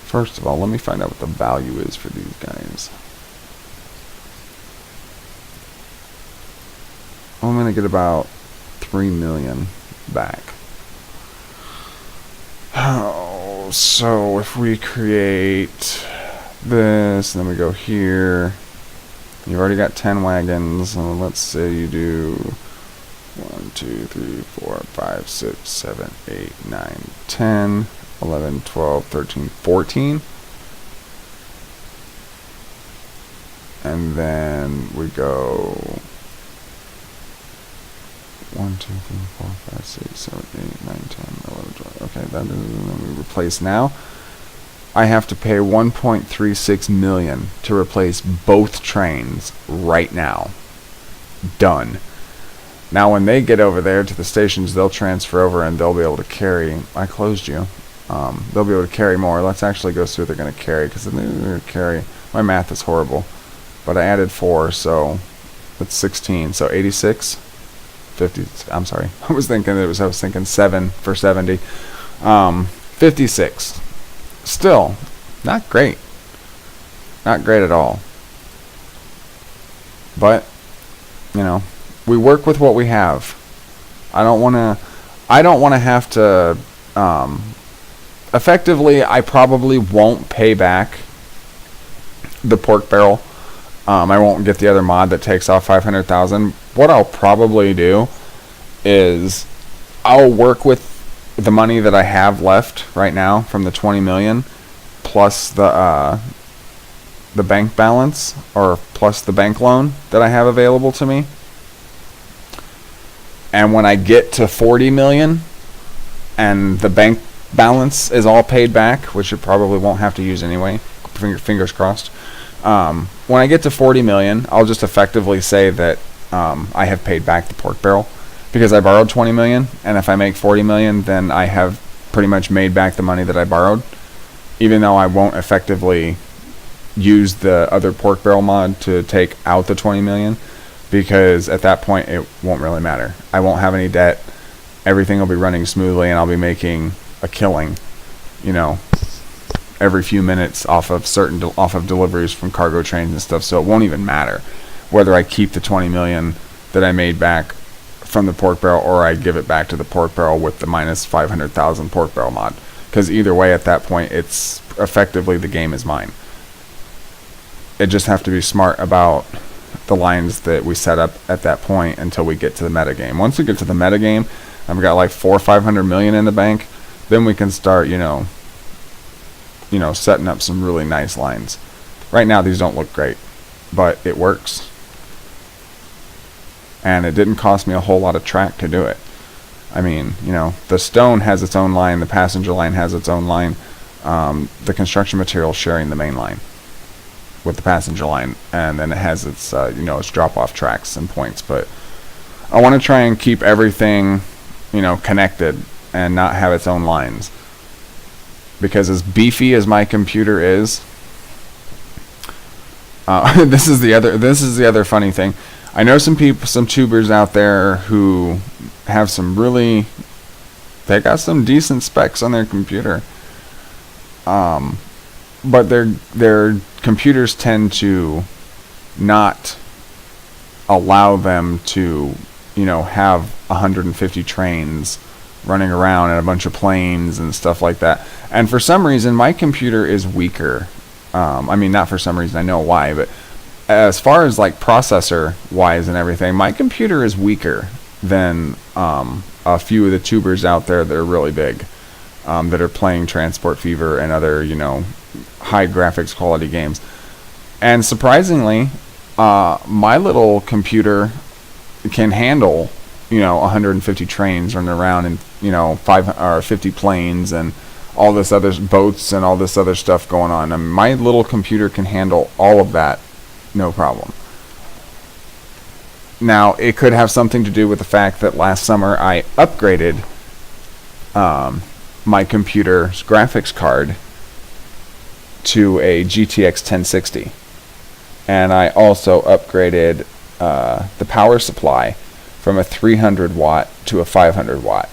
Speaker 1: First of all, let me find out what the value is for these guys. I'm gonna get about 3 million back. Oh, so if we create this, and then we go here, you've already got 10 wagons, so let's say you do 1, 2, 3, 4, 5, 6, 7, 8, 9, 10, 11, 12, 13, 14. And then we go 1, 2, 3, 4, 5, 6, 7, 8, 9, 10, 11, 12. Okay, that is, and then we replace now. I have to pay 1.36 million to replace both trains right now. Done. Now when they get over there to the stations, they'll transfer over and they'll be able to carry. I closed you. They'll be able to carry more. Let's actually go see what they're going to carry, because they're going to carry. My math is horrible, but I added 4, so that's 16. So 86, 50. I'm sorry. I was thinking 7 for 70. 56. Still, not great. Not great at all. But you know, we work with what we have. I don't want to have to. Effectively, I probably won't pay back the pork barrel. I won't get the other mod that takes off 500,000. What I'll probably do is I'll work with the money that I have left right now from the 20 million plus the bank balance, or plus the bank loan that I have available to me. And when I get to 40 million and the bank balance is all paid back, which it probably won't have to use anyway, fingers crossed. When I get to 40 million, I'll just effectively say that I have paid back the pork barrel, because I borrowed 20 million, and if I make 40 million, then I have pretty much made back the money that I borrowed, even though I won't effectively use the other pork barrel mod to take out the 20 million, because at that point it won't really matter. I won't have any debt, everything will be running smoothly, and I'll be making a killing, you know, every few minutes off of deliveries from cargo trains and stuff. So it won't even matter whether I keep the 20 million that I made back from the pork barrel, or I give it back to the pork barrel with the minus 500,000 pork barrel mod, because either way at that point it's effectively the game is mine. It just have to be smart about the lines that we set up at that point until we get to the meta game. Once we get to the meta game, I've got like 400 or 500 million in the bank. Then we can start, you know, setting up some really nice lines. Right now, these don't look great, but it works. And it didn't cost me a whole lot of track to do it. I mean, you know, the stone has its own line, the passenger line has its own line, the construction material sharing the main line with the passenger line, and then it has its, its drop-off tracks and points. But I want to try and keep everything, connected, and not have its own lines, because as beefy as my computer is, this is the other funny thing. I know some tubers out there who have they got some decent specs on their computer, but their computers tend to not allow them to have 150 trains running around and a bunch of planes and stuff like that. And for some reason, my computer is weaker. I mean, not for some reason, I know why, but as far as like processor wise and everything, my computer is weaker than a few of the tubers out there that are really big, that are playing Transport Fever and other, high graphics quality games. And surprisingly, my little computer can handle 150 trains running around, and 5 or 50 planes and all this other boats and all this other stuff going on. And my little computer can handle all of that no problem. Now, it could have something to do with the fact that last summer I upgraded my computer's graphics card to a GTX 1060. And I also upgraded the power supply from a 300 watt to a 500 watt.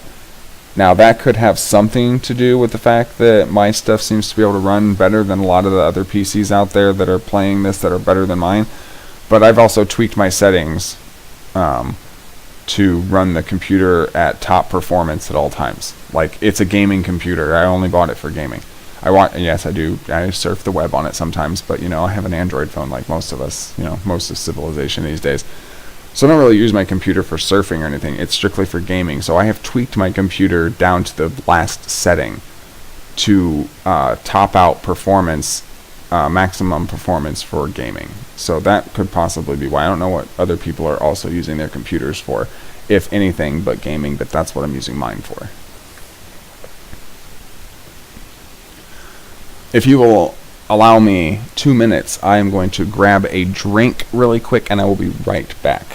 Speaker 1: Now, that could have something to do with the fact that my stuff seems to be able to run better than a lot of the other PCs out there that are playing this that are better than mine. But I've also tweaked my settings to run the computer at top performance at all times. Like, it's a gaming computer. I only bought it for gaming. Yes, I do. I surf the web on it sometimes, but, you know, I have an Android phone like most of us, you know, most of civilization these days. So I don't really use my computer for surfing or anything. It's strictly for gaming. So I have tweaked my computer down to the last setting to top out performance, maximum performance for gaming. So that could possibly be why. I don't know what other people are also using their computers for, if anything but gaming, but that's what I'm using mine for. If you will allow me 2 minutes, I am going to grab a drink really quick and I will be right back.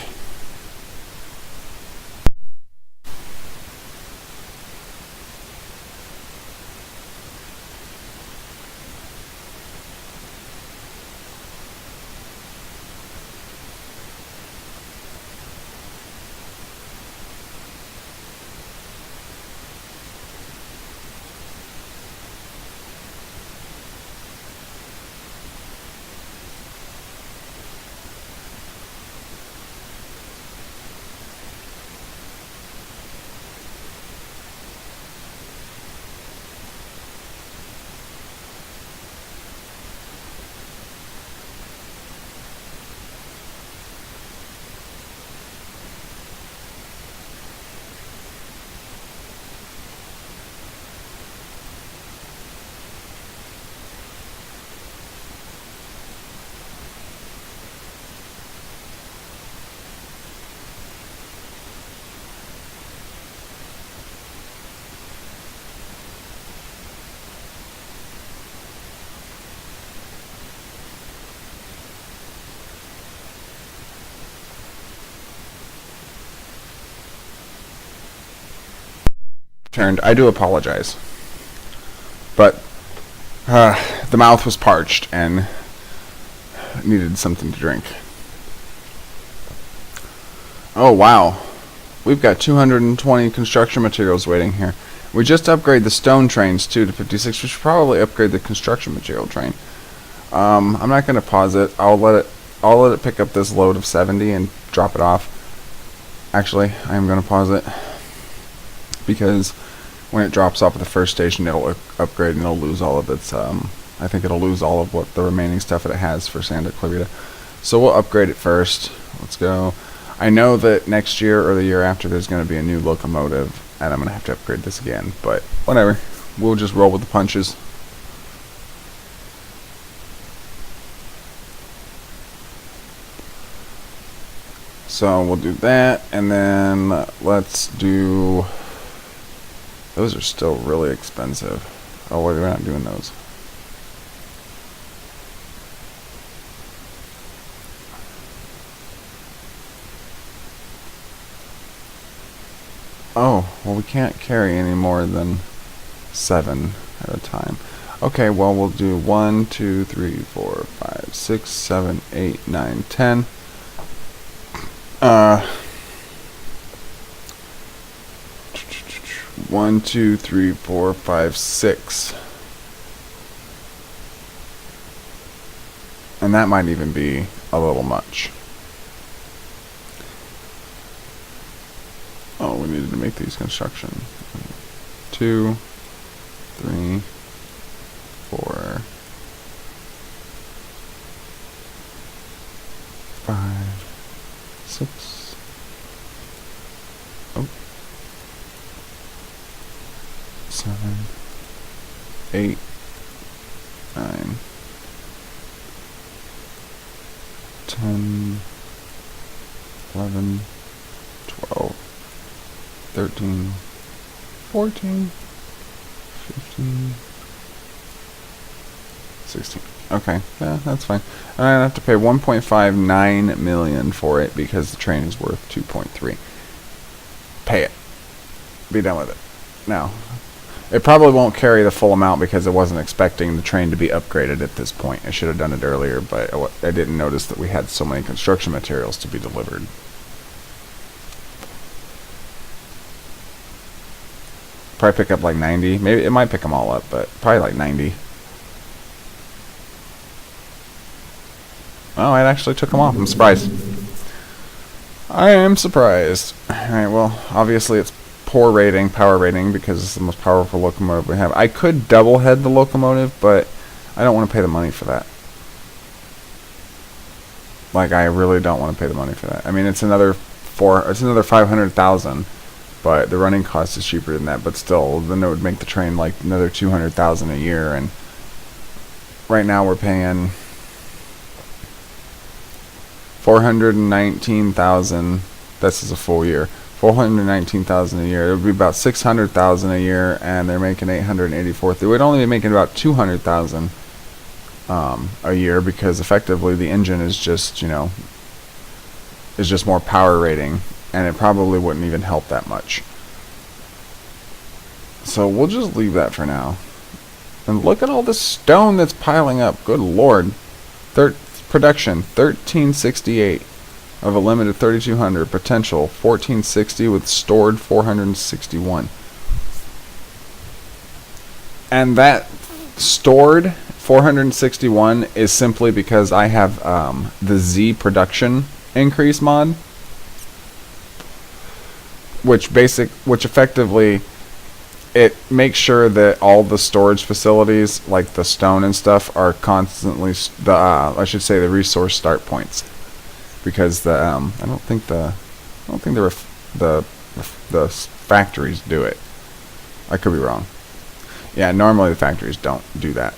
Speaker 1: I do apologize, but the mouth was parched and needed something to drink. Oh wow, we've got 220 construction materials waiting here. We just upgraded the stone trains too to 56. We should probably upgrade the construction material train. I'm not going to pause it. I'll let it pick up this load of 70 and drop it off. Actually, I am going to pause it because when it drops off at the first station, it'll upgrade and it'll lose all of its, I think it'll lose all of what the remaining stuff that it has for Santa Clarita. So we'll upgrade it first. Let's go. I know that next year or the year after there's going to be a new locomotive, and I'm going to have to upgrade this again, but whatever. We'll just roll with the punches. So we'll do that, and then let's do... Those are still really expensive. Oh, wait, we're not doing those. Oh, well, we can't carry any more than 7 at a time. Okay, well, we'll do 1, 2, 3, 4, 5, 6, 7, 8, 9, 10. 1, 2, 3, 4, 5, 6. And that might even be a little much. Oh, we needed to make these construction. 2, 3, 4, 5, 6. Oh. 7, 8, 9, 10, 11, 12, 13, 14, 15, 16. Okay, yeah, that's fine. And I have to pay 1.59 million for it because the train is worth 2.3. Pay it. Be done with it. Now, it probably won't carry the full amount because I wasn't expecting the train to be upgraded at this point. I should have done it earlier, but I didn't notice that we had so many construction materials to be delivered. Probably pick up like 90. Maybe it might pick them all up, but probably like 90. Oh, it actually took them off. I'm surprised. I am surprised. Alright, well, obviously it's poor rating, power rating, because it's the most powerful locomotive we have. I could double head the locomotive, but I don't want to pay the money for that. Like, I really don't want to pay the money for that. I mean, it's another 500,000, but the running cost is cheaper than that. But still, then it would make the train like another 200,000 a year, and right now we're paying 419,000. This is a full year. 419,000 a year. It would be about 600,000 a year, and they're making 884. They would only be making about 200,000 a year, because effectively the engine is just, you know, is just more power rating, and it probably wouldn't even help that much. So we'll just leave that for now. And look at all the stone that's piling up. Good lord. Production 1368 of a limited 3200, potential 1460 with stored 461. And that stored 461 is simply because I have the Z production increase mod, which effectively it makes sure that all the storage facilities, like the stone and stuff, are constantly I should say the resource start points, because the I don't think the factories do it. I could be wrong. Yeah, normally the factories don't do that.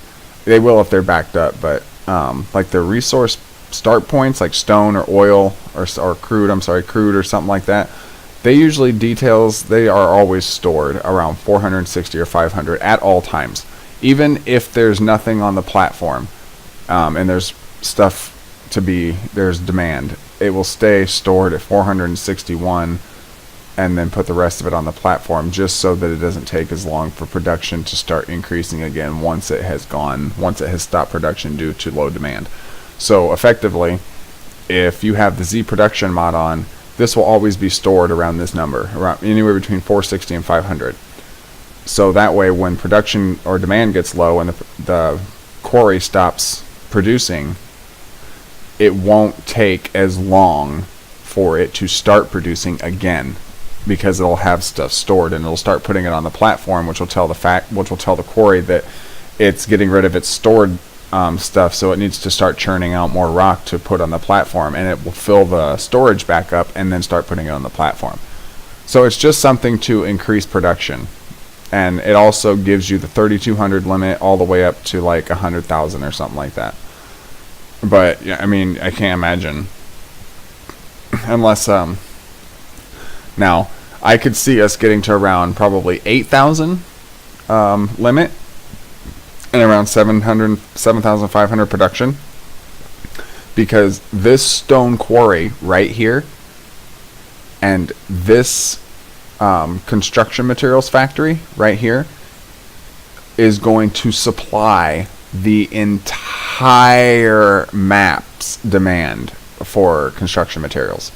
Speaker 1: They will if they're backed up, but like the resource start points, like stone or oil or crude, crude or something like that, they usually they are always stored around 460 or 500 at all times. Even if there's nothing on the platform, and there's demand, it will stay stored at 461 and then put the rest of it on the platform, just so that it doesn't take as long for production to start increasing again once it has stopped production due to low demand. So effectively, if you have the Z production mod on, this will always be stored around this number, around anywhere between 460 and 500. So that way, when production or demand gets low and the quarry stops producing, it won't take as long for it to start producing again, because it'll have stuff stored and it'll start putting it on the platform, which will tell the quarry that it's getting rid of its stored stuff, so it needs to start churning out more rock to put on the platform, and it will fill the storage back up and then start putting it on the platform. So it's just something to increase production, and it also gives you the 3,200 limit all the way up to like 100,000 or something like that. But yeah, I mean, I can't imagine unless now I could see us getting to around probably 8,000 limit, and around 7,500 production, because this stone quarry right here and this construction materials factory right here is going to supply the entire map's demand for construction materials.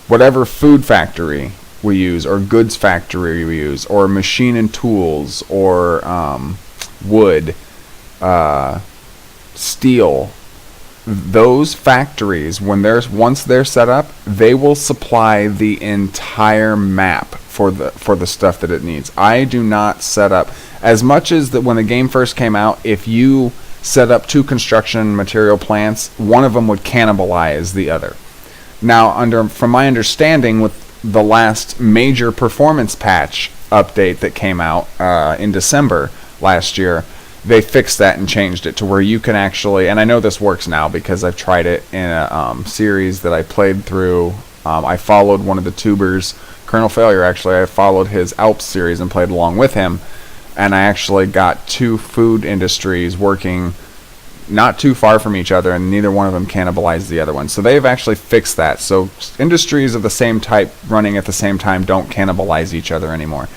Speaker 1: Whatever food factory we use, or goods factory we use, or machine and tools, or wood, steel, those factories, once they're set up, they will supply the entire map for the stuff that it needs. I do not set up as much as that. When the game first came out, if you set up 2 construction material plants, one of them would cannibalize the other. Now, from my understanding, with the last major performance patch update that came out in December last year, they fixed that and changed it to where you can actually, and I know this works now because I've tried it in a series that I played through. I followed one of the tubers, Colonel Failure actually. I followed his Alps series and played along with him, and I actually got 2 food industries working not too far from each other, and neither one of them cannibalize the other one. So they've actually fixed that. So industries of the same type running at the same time don't cannibalize each other anymore.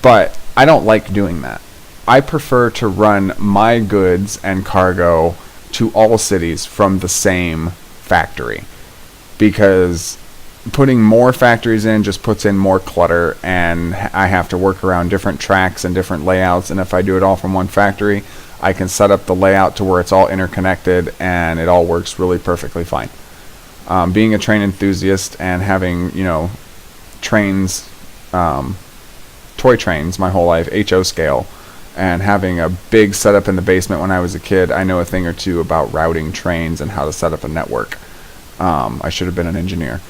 Speaker 1: But I don't like doing that. I prefer to run my goods and cargo to all cities from the same factory, because putting more factories in just puts in more clutter, and I have to work around different tracks and different layouts. And if I do it all from one factory, I can set up the layout to where it's all interconnected and it all works really perfectly fine. Being a train enthusiast and having, you know, trains, toy trains my whole life, HO scale, and having a big setup in the basement when I was a kid, I know a thing or two about routing trains and how to set up a network. I should have been an engineer.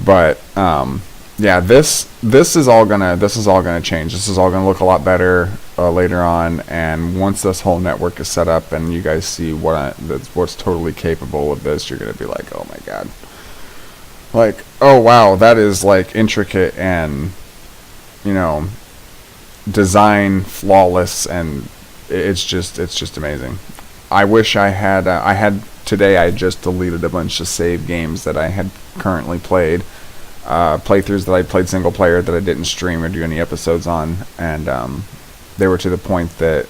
Speaker 1: But yeah, this is all gonna change. This is all gonna look a lot better later on, and once this whole network is set up and you guys see what's totally capable of this, you're gonna be like, oh my god, like, oh wow, that is like intricate and, you know, design flawless, and it's just amazing. I wish I had today I just deleted a bunch of save games that I had currently played, playthroughs that I played single player that I didn't stream or do any episodes on, and they were to the point that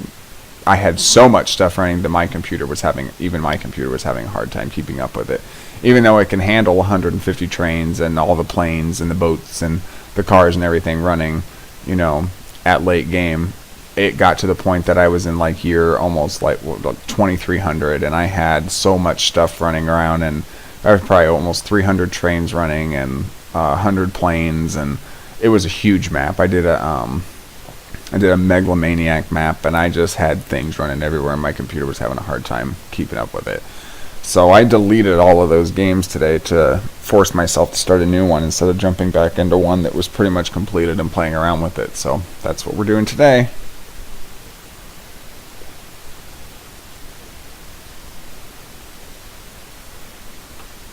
Speaker 1: I had so much stuff running that my computer was having a hard time keeping up with it. Even though it can handle 150 trains and all the planes and the boats and the cars and everything running, you know, at late game, it got to the point that I was in like year almost like 2300, and I had so much stuff running around, and there was probably almost 300 trains running and 100 planes, and it was a huge map. I did a megalomaniac map, and I just had things running everywhere, and my computer was having a hard time keeping up with it. So I deleted all of those games today to force myself to start a new one instead of jumping back into one that was pretty much completed and playing around with it. So that's what we're doing today.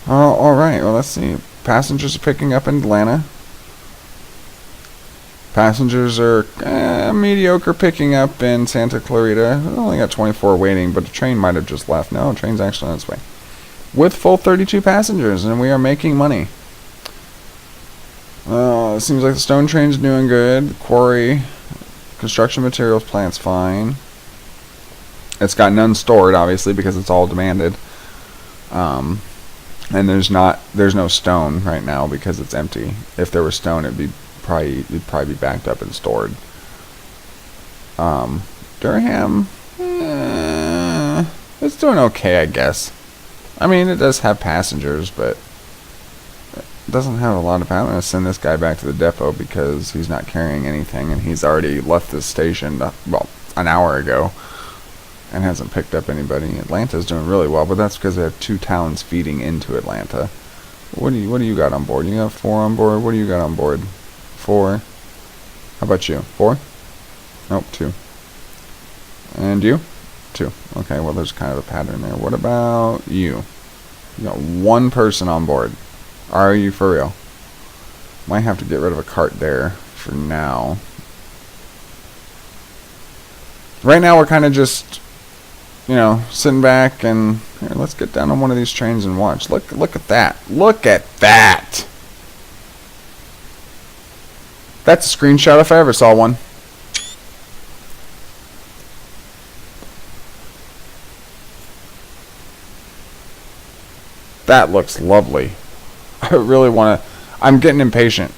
Speaker 1: Alright, well, let's see. Passengers are picking up in Atlanta. Passengers are mediocre picking up in Santa Clarita. I only got 24 waiting, but the train might have just left. No, the train's actually on its way. With full 32 passengers, and we are making money. It seems like the stone train's doing good. The quarry, construction materials plant's fine. It's got none stored, obviously, because it's all demanded. And there's no stone right now because it's empty. If there was stone, it'd probably be backed up and stored. Durham, it's doing okay, I guess. I mean, it does have passengers, but it doesn't have a lot of passengers. I'm going to send this guy back to the depot because he's not carrying anything, and he's already left this station, well, an hour ago, and hasn't picked up anybody. Atlanta's doing really well, but that's because they have 2 towns feeding into Atlanta. What do you got on board? You got 4 on board? What do you got on board? 4. How about you? 4? Nope, 2. And you? 2. Okay, well, there's kind of a pattern there. What about you? You got 1 person on board. Are you for real? Might have to get rid of a cart there for now. Right now, we're kind of just, you know, sitting back and here, let's get down on one of these trains and watch. Look at that. Look at that. That's a screenshot if I ever saw one. That looks lovely. I really want to. I'm getting impatient.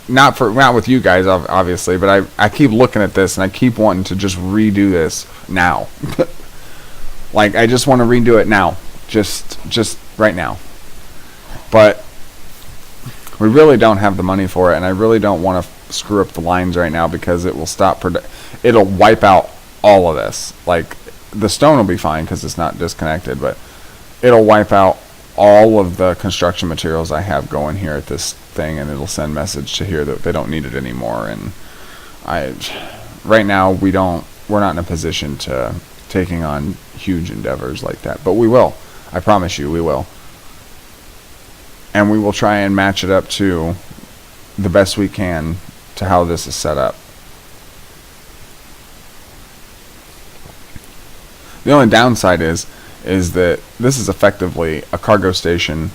Speaker 1: Not with you guys, obviously, but I keep looking at this and I keep wanting to just redo this now. Like, I just want to redo it now, just right now. But we really don't have the money for it, and I really don't want to screw up the lines right now because it will it'll wipe out all of this. Like, the stone will be fine because it's not disconnected, but it'll wipe out all of the construction materials I have going here at this thing, and it'll send message to here that they don't need it anymore. And right now we're not in a position to taking on huge endeavors like that, but we will. I promise you, we will. And we will try and match it up to the best we can to how this is set up. The The only downside is that this is effectively a cargo station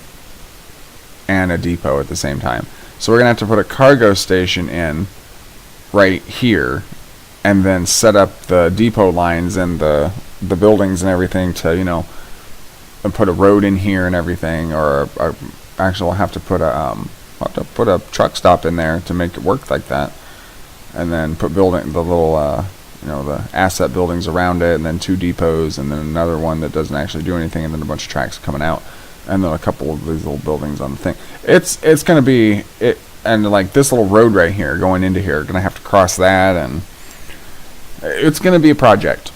Speaker 1: and a depot at the same time. So we're going to have to put a cargo station in right here, and then set up the depot lines and the buildings and everything to, you know, and put a road in here and everything, or actually I'll have to put a truck stop in there to make it work like that, and then put the little you know, the asset buildings around it, and then 2 depots, and then another one that doesn't actually do anything, and then a bunch of tracks coming out, and then a couple of these little buildings on the thing. It's gonna be it. And like this little road right here going into here, gonna have to cross that, and it's gonna be a project.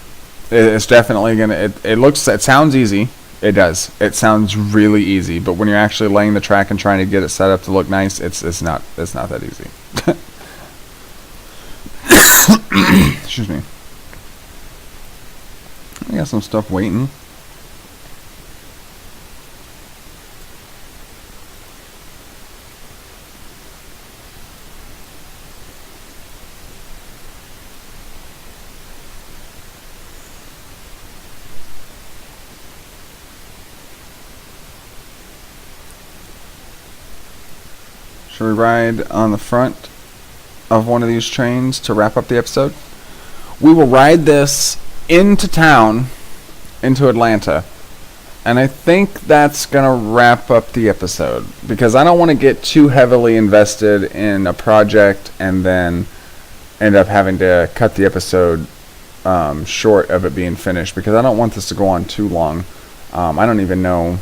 Speaker 1: It's definitely gonna. It sounds easy. It does. It sounds really easy. But when you're actually laying the track and trying to get it set up to look nice, it's not that easy. Excuse me. I got some stuff waiting. Should we ride on the front of one of these trains to wrap up the episode? We will ride this into town, into Atlanta, and I think that's going to wrap up the episode, because I don't want to get too heavily invested in a project and then end up having to cut the episode short of it being finished, because I don't want this to go on too long. I don't even know.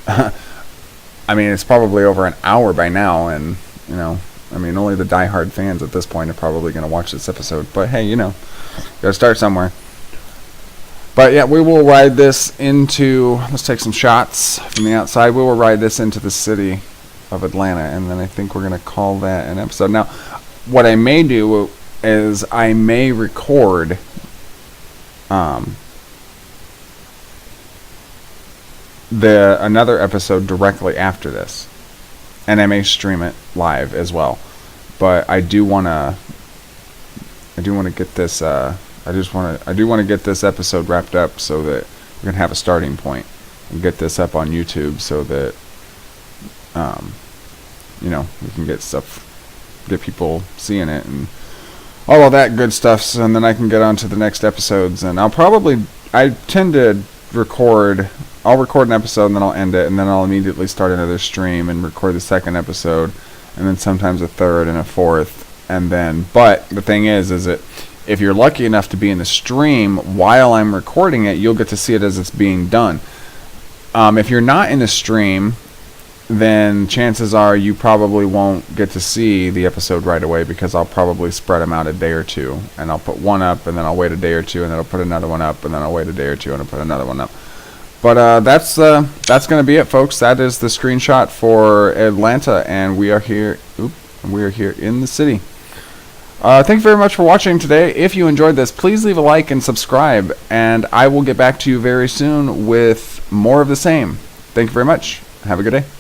Speaker 1: I mean, it's probably over an hour by now, and, you know, I mean, only the diehard fans at this point are probably going to watch this episode. But hey, you know, gotta start somewhere. But yeah, we will ride this into, let's take some shots from the outside. We will ride this into the city of Atlanta, and then I think we're going to call that an episode. Now, what I may do is I may record another episode directly after this, and I may stream it live as well. But I do want to get this I do want to get this episode wrapped up so that we can have a starting point and get this up on YouTube, so that you know, we can get people seeing it and all of that good stuff, and then I can get on to the next episodes. And I tend to I'll record an episode, and then I'll end it, and then I'll immediately start another stream and record the second episode, and then sometimes a third and a fourth, and then, but the thing is that if you're lucky enough to be in the stream while I'm recording it, you'll get to see it as it's being done. If you're not in the stream, then chances are you probably won't get to see the episode right away, because I'll probably spread them out a day or two, and I'll put one up, and then I'll wait a day or two, and then I'll put another one up, and then I'll wait a day or two, and I'll put another one up. But that's going to be it, folks. That is the screenshot for Atlanta, and we are here. We are here in the city. Thank you very much for watching today. If you enjoyed this, please leave a like and subscribe, and I will get back to you very soon with more of the same. Thank you very much. Have a good day.